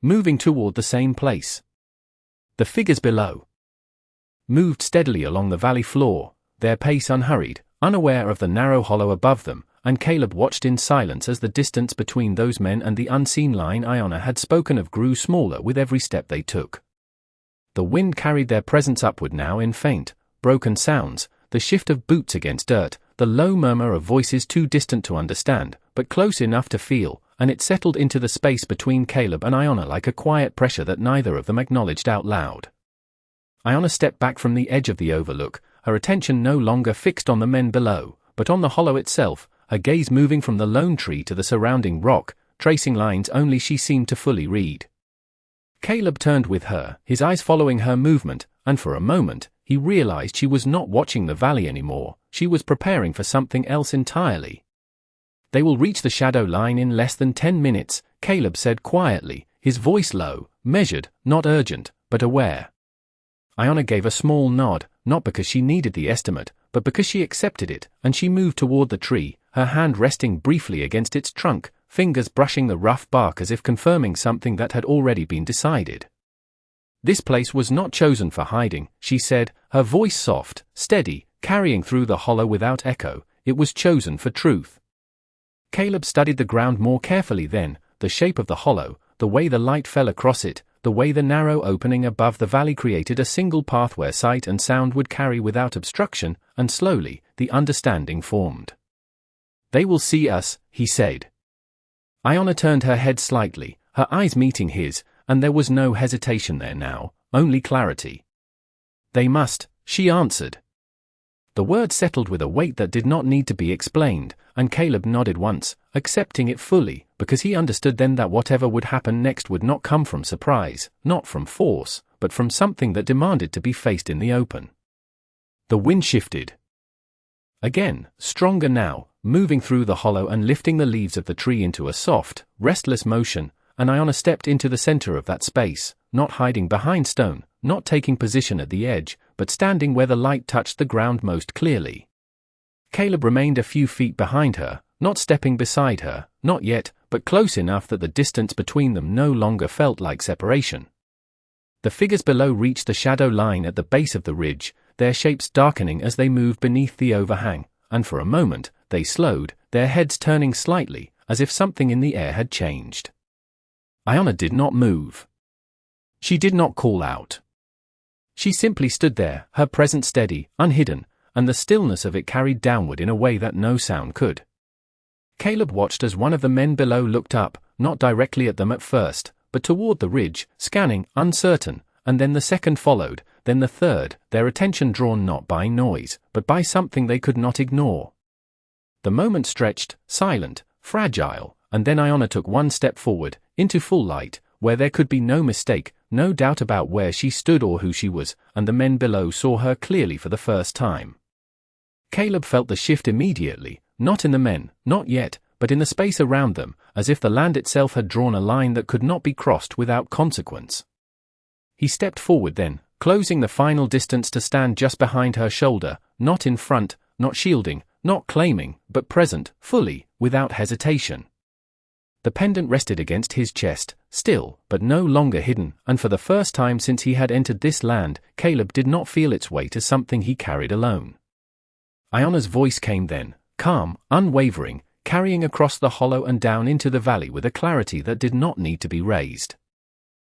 moving toward the same place. The figures below moved steadily along the valley floor, their pace unhurried, unaware of the narrow hollow above them, and Caleb watched in silence as the distance between those men and the unseen line Iona had spoken of grew smaller with every step they took. The wind carried their presence upward now in faint, broken sounds, the shift of boots against dirt, the low murmur of voices too distant to understand, but close enough to feel, and it settled into the space between Caleb and Iona like a quiet pressure that neither of them acknowledged out loud. Iona stepped back from the edge of the overlook, her attention no longer fixed on the men below, but on the hollow itself, her gaze moving from the lone tree to the surrounding rock, tracing lines only she seemed to fully read. Caleb turned with her, his eyes following her movement, and for a moment, he realized she was not watching the valley anymore, she was preparing for something else entirely. "They will reach the shadow line in less than 10 minutes, Caleb said quietly, his voice low, measured, not urgent, but aware. Iona gave a small nod, not because she needed the estimate, but because she accepted it, and she moved toward the tree, her hand resting briefly against its trunk, fingers brushing the rough bark as if confirming something that had already been decided. "This place was not chosen for hiding," she said, her voice soft, steady, carrying through the hollow without echo. "It was chosen for truth." Caleb studied the ground more carefully then, the shape of the hollow, the way the light fell across it, the way the narrow opening above the valley created a single path where sight and sound would carry without obstruction, and slowly, the understanding formed. "They will see us," he said. Iona turned her head slightly, her eyes meeting his, and there was no hesitation there now, only clarity. "They must," she answered. The word settled with a weight that did not need to be explained, and Caleb nodded once, accepting it fully, because he understood then that whatever would happen next would not come from surprise, not from force, but from something that demanded to be faced in the open. The wind shifted. Again, stronger now, moving through the hollow and lifting the leaves of the tree into a soft, restless motion, and Iona stepped into the center of that space, not hiding behind stone, not taking position at the edge, but standing where the light touched the ground most clearly. Caleb remained a few feet behind her, not stepping beside her, not yet, but close enough that the distance between them no longer felt like separation. The figures below reached the shadow line at the base of the ridge, their shapes darkening as they moved beneath the overhang, and for a moment, they slowed, their heads turning slightly, as if something in the air had changed. Iona did not move. She did not call out. She simply stood there, her presence steady, unhidden, and the stillness of it carried downward in a way that no sound could. Caleb watched as one of the men below looked up, not directly at them at first, but toward the ridge, scanning, uncertain, and then the second followed, then the third, their attention drawn not by noise, but by something they could not ignore. The moment stretched, silent, fragile, and then Iona took one step forward, into full light, where there could be no mistake, no doubt about where she stood or who she was, and the men below saw her clearly for the first time. Caleb felt the shift immediately, not in the men, not yet, but in the space around them, as if the land itself had drawn a line that could not be crossed without consequence. He stepped forward then, closing the final distance to stand just behind her shoulder, not in front, not shielding, not claiming, but present, fully, without hesitation. The pendant rested against his chest, still, but no longer hidden, and for the first time since he had entered this land, Caleb did not feel its weight as something he carried alone. Iona's voice came then, calm, unwavering, carrying across the hollow and down into the valley with a clarity that did not need to be raised.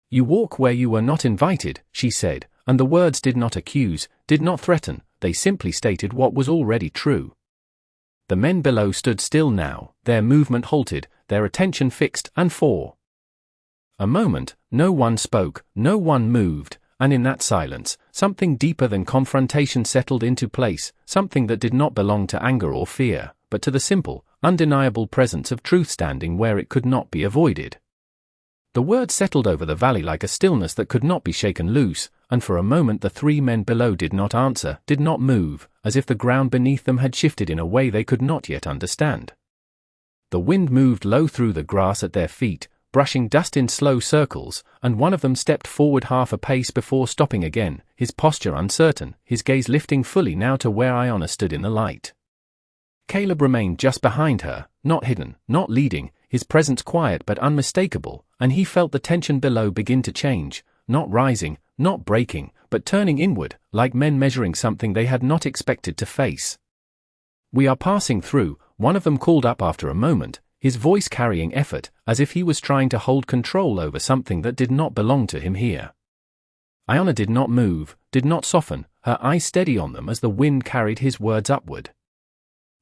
"You walk where you were not invited," she said, and the words did not accuse, did not threaten, they simply stated what was already true. The men below stood still now, their movement halted, their attention fixed, and for a moment, no one spoke, no one moved, and in that silence, something deeper than confrontation settled into place, something that did not belong to anger or fear, but to the simple, undeniable presence of truth standing where it could not be avoided. The words settled over the valley like a stillness that could not be shaken loose, and for a moment the three men below did not answer, did not move, as if the ground beneath them had shifted in a way they could not yet understand. The wind moved low through the grass at their feet, brushing dust in slow circles, and one of them stepped forward half a pace before stopping again, his posture uncertain, his gaze lifting fully now to where Iona stood in the light. Caleb remained just behind her, not hidden, not leading, his presence quiet but unmistakable, and he felt the tension below begin to change, not rising, not breaking, but turning inward, like men measuring something they had not expected to face. "We are passing through," one of them called up after a moment, his voice carrying effort, as if he was trying to hold control over something that did not belong to him here. Iona did not move, did not soften, her eyes steady on them as the wind carried his words upward.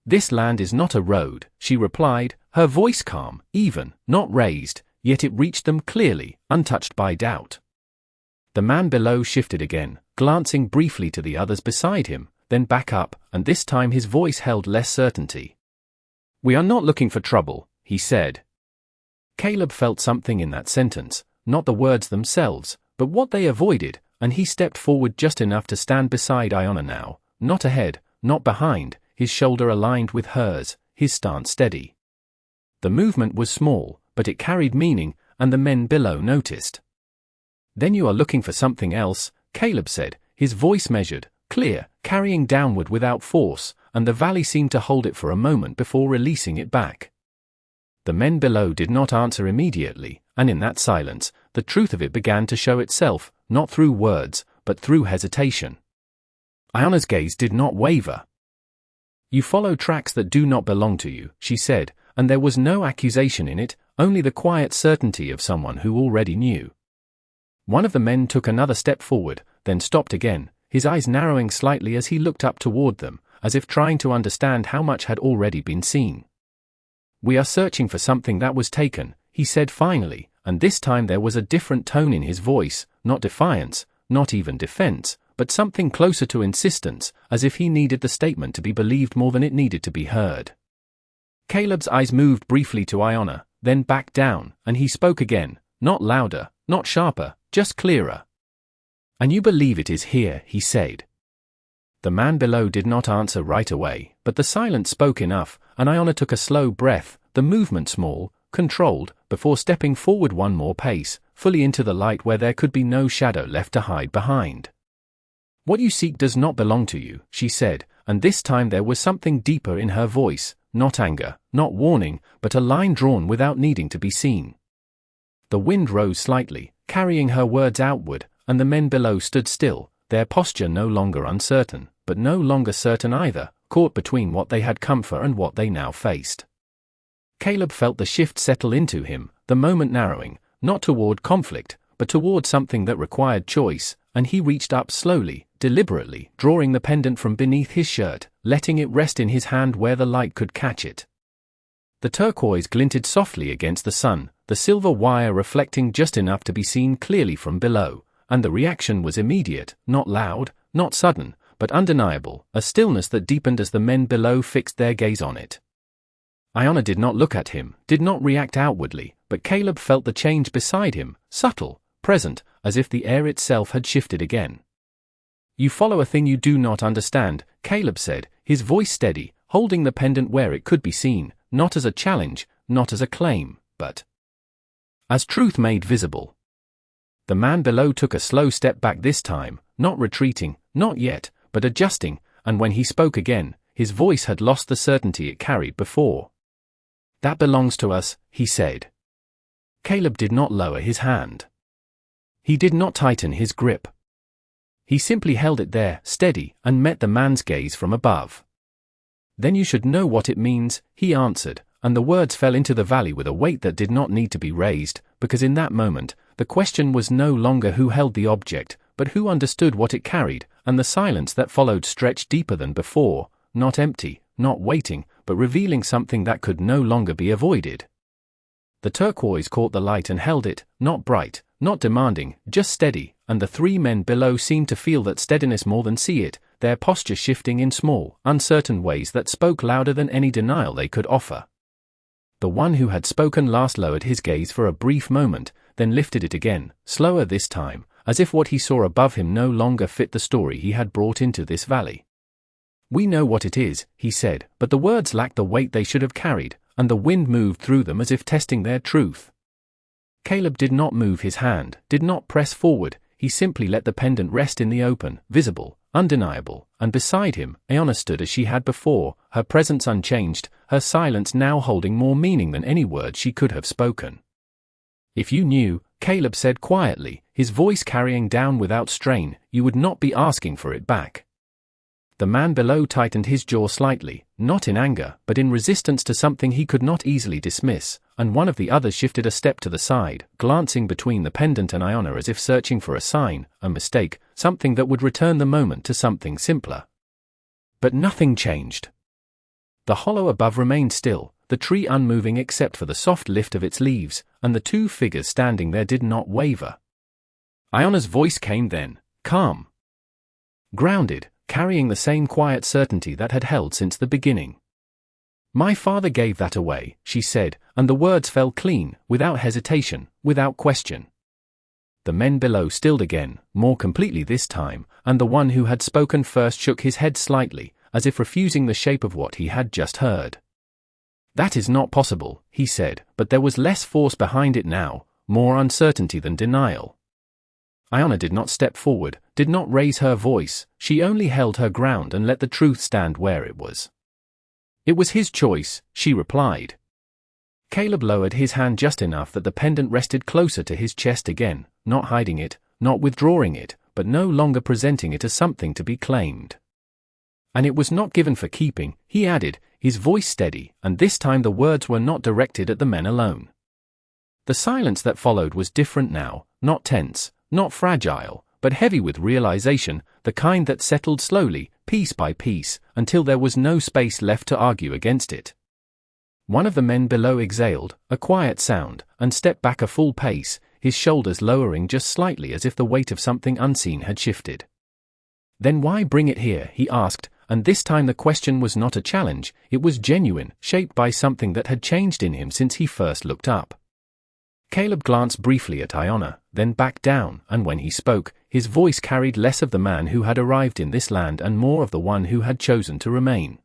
"This land is not a road," she replied, her voice calm, even, not raised, yet it reached them clearly, untouched by doubt. The man below shifted again, glancing briefly to the others beside him, then back up, and this time his voice held less certainty. "We are not looking for trouble," he said. Caleb felt something in that sentence, not the words themselves, but what they avoided, and he stepped forward just enough to stand beside Iona now, not ahead, not behind, his shoulder aligned with hers, his stance steady. The movement was small, but it carried meaning, and the men below noticed. "Then you are looking for something else," Caleb said, his voice measured, clear, carrying downward without force, and the valley seemed to hold it for a moment before releasing it back. The men below did not answer immediately, and in that silence, the truth of it began to show itself, not through words, but through hesitation. Iona's gaze did not waver. "You follow tracks that do not belong to you," she said, and there was no accusation in it, only the quiet certainty of someone who already knew. One of the men took another step forward, then stopped again, his eyes narrowing slightly as he looked up toward them, as if trying to understand how much had already been seen. "We are searching for something that was taken," he said finally, and this time there was a different tone in his voice, not defiance, not even defense, but something closer to insistence, as if he needed the statement to be believed more than it needed to be heard. Caleb's eyes moved briefly to Iona, then back down, and he spoke again, not louder, not sharper, just clearer. "And you believe it is here," he said. The man below did not answer right away, but the silence spoke enough, and Iona took a slow breath, the movement small, controlled, before stepping forward one more pace, fully into the light where there could be no shadow left to hide behind. "What you seek does not belong to you," she said, and this time there was something deeper in her voice, not anger, not warning, but a line drawn without needing to be seen. The wind rose slightly, carrying her words outward, and the men below stood still, their posture no longer uncertain, but no longer certain either, caught between what they had come for and what they now faced. Caleb felt the shift settle into him, the moment narrowing, not toward conflict, but toward something that required choice, and he reached up slowly, deliberately, drawing the pendant from beneath his shirt, letting it rest in his hand where the light could catch it. The turquoise glinted softly against the sun, the silver wire reflecting just enough to be seen clearly from below, and the reaction was immediate, not loud, not sudden, but undeniable, a stillness that deepened as the men below fixed their gaze on it. Iona did not look at him, did not react outwardly, but Caleb felt the change beside him, subtle, present, as if the air itself had shifted again. "You follow a thing you do not understand," Caleb said, his voice steady, holding the pendant where it could be seen, not as a challenge, not as a claim, but as truth made visible. The man below took a slow step back this time, not retreating, not yet, but adjusting, and when he spoke again, his voice had lost the certainty it carried before. "That belongs to us," he said. Caleb did not lower his hand. He did not tighten his grip. He simply held it there, steady, and met the man's gaze from above. "Then you should know what it means," he answered, and the words fell into the valley with a weight that did not need to be raised, because in that moment, the question was no longer who held the object, but who understood what it carried, and the silence that followed stretched deeper than before, not empty, not waiting, but revealing something that could no longer be avoided. The turquoise caught the light and held it, not bright, not demanding, just steady, and the three men below seemed to feel that steadiness more than see it, their posture shifting in small, uncertain ways that spoke louder than any denial they could offer. The one who had spoken last lowered his gaze for a brief moment, then lifted it again, slower this time, as if what he saw above him no longer fit the story he had brought into this valley. "We know what it is," he said, but the words lacked the weight they should have carried, and the wind moved through them as if testing their truth. Caleb did not move his hand, did not press forward, he simply let the pendant rest in the open, visible, undeniable, and beside him, Iona stood as she had before, her presence unchanged, her silence now holding more meaning than any word she could have spoken. "If you knew," Caleb said quietly, his voice carrying down without strain, "you would not be asking for it back." The man below tightened his jaw slightly, not in anger, but in resistance to something he could not easily dismiss, and one of the others shifted a step to the side, glancing between the pendant and Iona as if searching for a sign, a mistake, something that would return the moment to something simpler. But nothing changed. The hollow above remained still, the tree unmoving except for the soft lift of its leaves, and the two figures standing there did not waver. Iona's voice came then, calm, grounded, carrying the same quiet certainty that had held since the beginning. "My father gave that away," she said, and the words fell clean, without hesitation, without question. The men below stilled again, more completely this time, and the one who had spoken first shook his head slightly, as if refusing the shape of what he had just heard. "That is not possible," he said, but there was less force behind it now, more uncertainty than denial. Iona did not step forward, did not raise her voice, she only held her ground and let the truth stand where it was. "It was his choice," she replied. Caleb lowered his hand just enough that the pendant rested closer to his chest again, not hiding it, not withdrawing it, but no longer presenting it as something to be claimed. "And it was not given for keeping," he added, his voice steady, and this time the words were not directed at the men alone. The silence that followed was different now, not tense, not fragile, but heavy with realization, the kind that settled slowly, piece by piece, until there was no space left to argue against it. One of the men below exhaled, a quiet sound, and stepped back a full pace, his shoulders lowering just slightly as if the weight of something unseen had shifted. "Then why bring it here?" he asked, and this time the question was not a challenge, it was genuine, shaped by something that had changed in him since he first looked up. Caleb glanced briefly at Iona, then back down, and when he spoke, his voice carried less of the man who had arrived in this land and more of the one who had chosen to remain.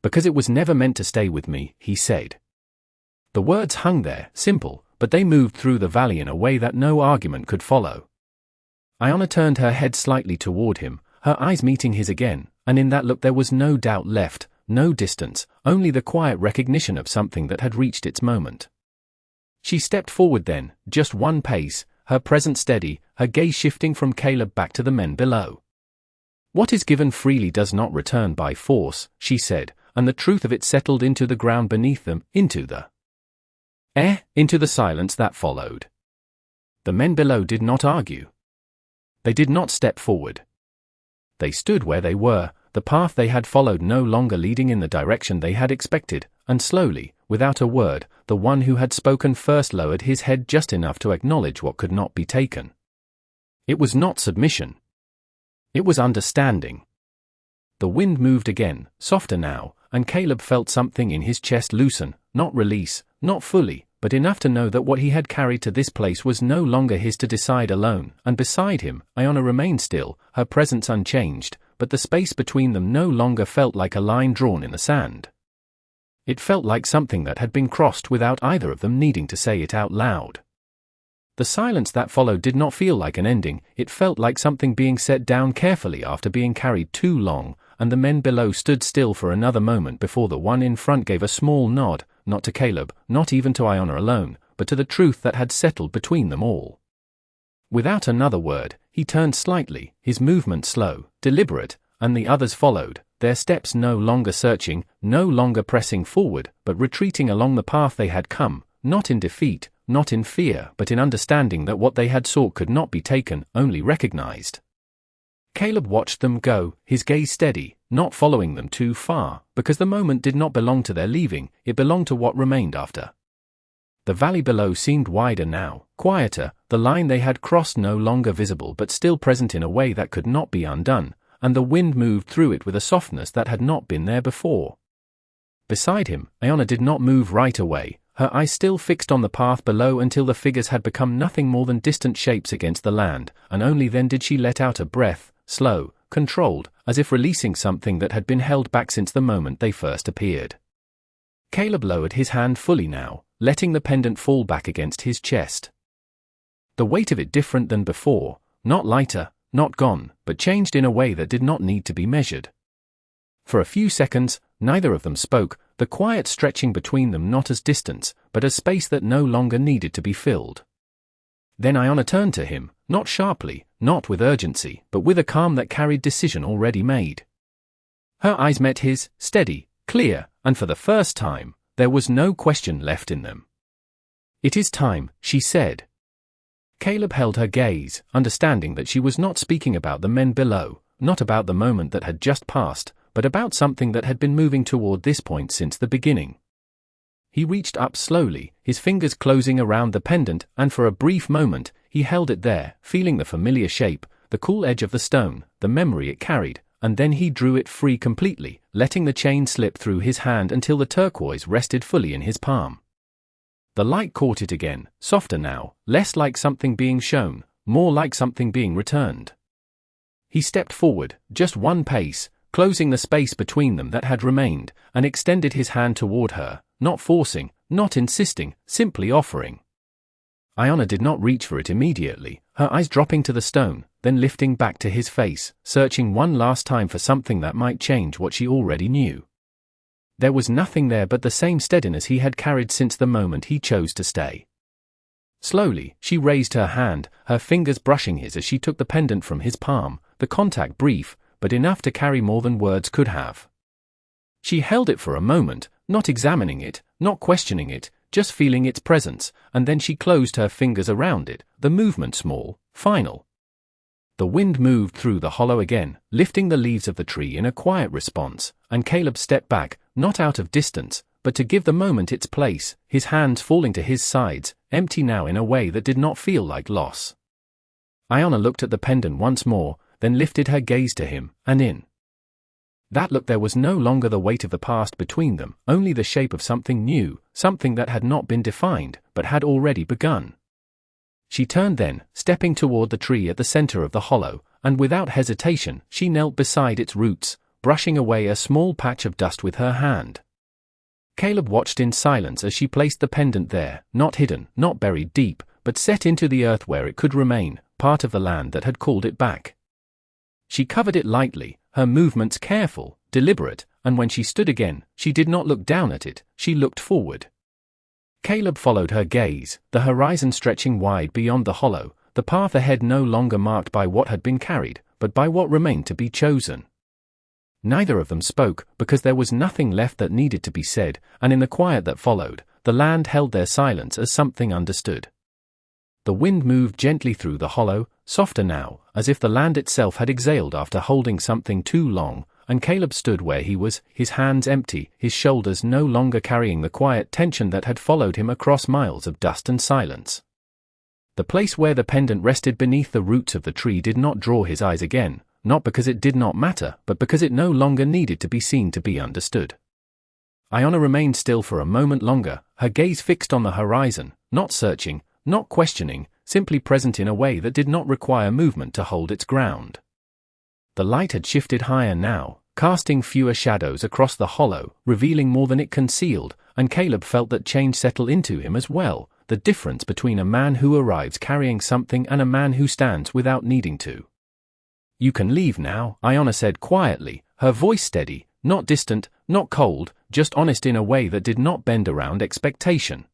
"Because it was never meant to stay with me," he said. The words hung there, simple, but they moved through the valley in a way that no argument could follow. Iona turned her head slightly toward him, her eyes meeting his again, and in that look there was no doubt left, no distance, only the quiet recognition of something that had reached its moment. She stepped forward then, just one pace, her presence steady, her gaze shifting from Caleb back to the men below. "What is given freely does not return by force," she said, and the truth of it settled into the ground beneath them, into the silence that followed. The men below did not argue. They did not step forward. They stood where they were, the path they had followed no longer leading in the direction they had expected, and slowly, without a word, the one who had spoken first lowered his head just enough to acknowledge what could not be taken. It was not submission. It was understanding. The wind moved again, softer now, and Caleb felt something in his chest loosen, not release, not fully, but enough to know that what he had carried to this place was no longer his to decide alone, and beside him, Iona remained still, her presence unchanged, but the space between them no longer felt like a line drawn in the sand. It felt like something that had been crossed without either of them needing to say it out loud. The silence that followed did not feel like an ending, it felt like something being set down carefully after being carried too long, and the men below stood still for another moment before the one in front gave a small nod, not to Caleb, not even to Iona alone, but to the truth that had settled between them all. Without another word, he turned slightly, his movement slow, deliberate, and the others followed, their steps no longer searching, no longer pressing forward, but retreating along the path they had come, not in defeat, not in fear but in understanding that what they had sought could not be taken, only recognized. Caleb watched them go, his gaze steady, not following them too far, because the moment did not belong to their leaving, it belonged to what remained after. The valley below seemed wider now, quieter, the line they had crossed no longer visible but still present in a way that could not be undone, and the wind moved through it with a softness that had not been there before. Beside him, Iona did not move right away, her eyes still fixed on the path below until the figures had become nothing more than distant shapes against the land, and only then did she let out a breath, slow, controlled, as if releasing something that had been held back since the moment they first appeared. Caleb lowered his hand fully now, letting the pendant fall back against his chest. The weight of it different than before, not lighter, not gone, but changed in a way that did not need to be measured. For a few seconds, neither of them spoke, the quiet stretching between them not as distance, but as space that no longer needed to be filled. Then Iona turned to him, not sharply, not with urgency, but with a calm that carried decision already made. Her eyes met his, steady, clear, and for the first time, there was no question left in them. "It is time," she said. Caleb held her gaze, understanding that she was not speaking about the men below, not about the moment that had just passed, but about something that had been moving toward this point since the beginning. He reached up slowly, his fingers closing around the pendant, and for a brief moment, he held it there, feeling the familiar shape, the cool edge of the stone, the memory it carried, and then he drew it free completely, letting the chain slip through his hand until the turquoise rested fully in his palm. The light caught it again, softer now, less like something being shown, more like something being returned. He stepped forward, just one pace, closing the space between them that had remained, and extended his hand toward her, not forcing, not insisting, simply offering. Iona did not reach for it immediately, her eyes dropping to the stone, then lifting back to his face, searching one last time for something that might change what she already knew. There was nothing there but the same steadiness he had carried since the moment he chose to stay. Slowly, she raised her hand, her fingers brushing his as she took the pendant from his palm, the contact brief, but enough to carry more than words could have. She held it for a moment, not examining it, not questioning it, just feeling its presence, and then she closed her fingers around it, the movement small, final. The wind moved through the hollow again, lifting the leaves of the tree in a quiet response, and Caleb stepped back, not out of distance, but to give the moment its place, his hands falling to his sides, empty now in a way that did not feel like loss. Iona looked at the pendant once more, then lifted her gaze to him, and in that look there was no longer the weight of the past between them, only the shape of something new, something that had not been defined, but had already begun. She turned then, stepping toward the tree at the center of the hollow, and without hesitation, she knelt beside its roots, brushing away a small patch of dust with her hand. Caleb watched in silence as she placed the pendant there, not hidden, not buried deep, but set into the earth where it could remain, part of the land that had called it back. She covered it lightly, her movements careful, deliberate, and when she stood again, she did not look down at it, she looked forward. Caleb followed her gaze, the horizon stretching wide beyond the hollow, the path ahead no longer marked by what had been carried, but by what remained to be chosen. Neither of them spoke, because there was nothing left that needed to be said, and in the quiet that followed, the land held their silence as something understood. The wind moved gently through the hollow, softer now, as if the land itself had exhaled after holding something too long, and Caleb stood where he was, his hands empty, his shoulders no longer carrying the quiet tension that had followed him across miles of dust and silence. The place where the pendant rested beneath the roots of the tree did not draw his eyes again, not because it did not matter, but because it no longer needed to be seen to be understood. Iona remained still for a moment longer, her gaze fixed on the horizon, not searching, not questioning, simply present in a way that did not require movement to hold its ground. The light had shifted higher now, casting fewer shadows across the hollow, revealing more than it concealed, and Caleb felt that change settle into him as well, the difference between a man who arrives carrying something and a man who stands without needing to. "You can leave now," Iona said quietly, her voice steady, not distant, not cold, just honest in a way that did not bend around expectation.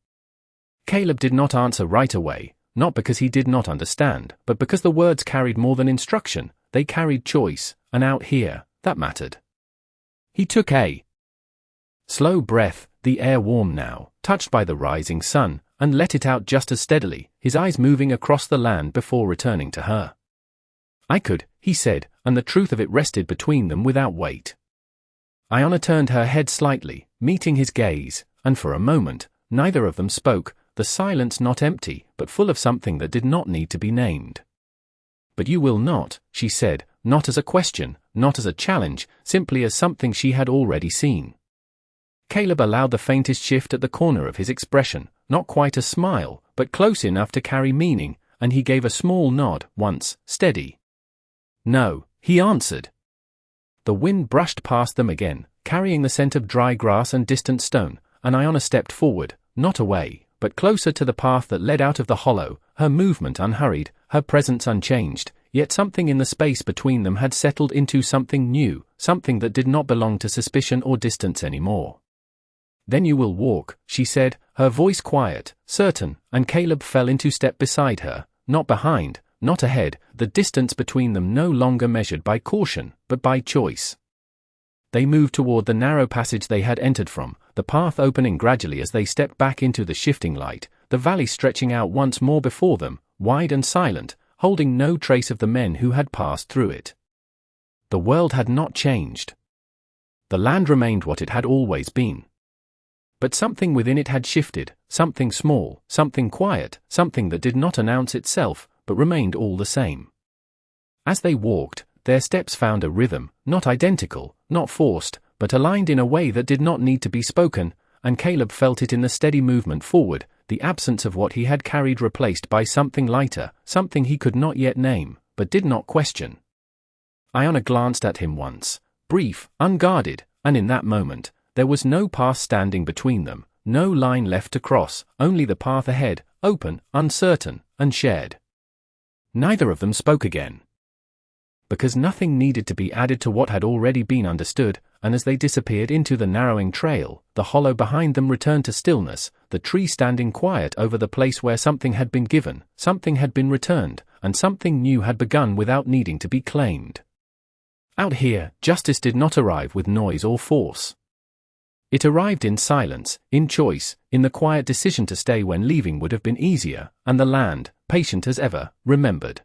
Caleb did not answer right away, not because he did not understand, but because the words carried more than instruction, they carried choice, and out here, that mattered. He took a slow breath, the air warm now, touched by the rising sun, and let it out just as steadily, his eyes moving across the land before returning to her. "I could," he said, and the truth of it rested between them without weight. Iona turned her head slightly, meeting his gaze, and for a moment, neither of them spoke, the silence not empty, but full of something that did not need to be named. "But you will not," she said, not as a question, not as a challenge, simply as something she had already seen. Caleb allowed the faintest shift at the corner of his expression, not quite a smile, but close enough to carry meaning, and he gave a small nod, once, steady. "No," he answered. The wind brushed past them again, carrying the scent of dry grass and distant stone, and Iona stepped forward, not away, but closer to the path that led out of the hollow, her movement unhurried, her presence unchanged, yet something in the space between them had settled into something new, something that did not belong to suspicion or distance anymore. "Then you will walk," she said, her voice quiet, certain, and Caleb fell into step beside her, not behind, not ahead, the distance between them no longer measured by caution, but by choice. They moved toward the narrow passage they had entered from, the path opening gradually as they stepped back into the shifting light, the valley stretching out once more before them, wide and silent, holding no trace of the men who had passed through it. The world had not changed. The land remained what it had always been. But something within it had shifted, something small, something quiet, something that did not announce itself, but remained all the same. As they walked, their steps found a rhythm, not identical, not forced, but aligned in a way that did not need to be spoken, and Caleb felt it in the steady movement forward, the absence of what he had carried replaced by something lighter, something he could not yet name, but did not question. Iona glanced at him once, brief, unguarded, and in that moment, there was no path standing between them, no line left to cross, only the path ahead, open, uncertain, and shared. Neither of them spoke again. Because nothing needed to be added to what had already been understood, and as they disappeared into the narrowing trail, the hollow behind them returned to stillness, the tree standing quiet over the place where something had been given, something had been returned, and something new had begun without needing to be claimed. Out here, justice did not arrive with noise or force. It arrived in silence, in choice, in the quiet decision to stay when leaving would have been easier, and the land, patient as ever, remembered.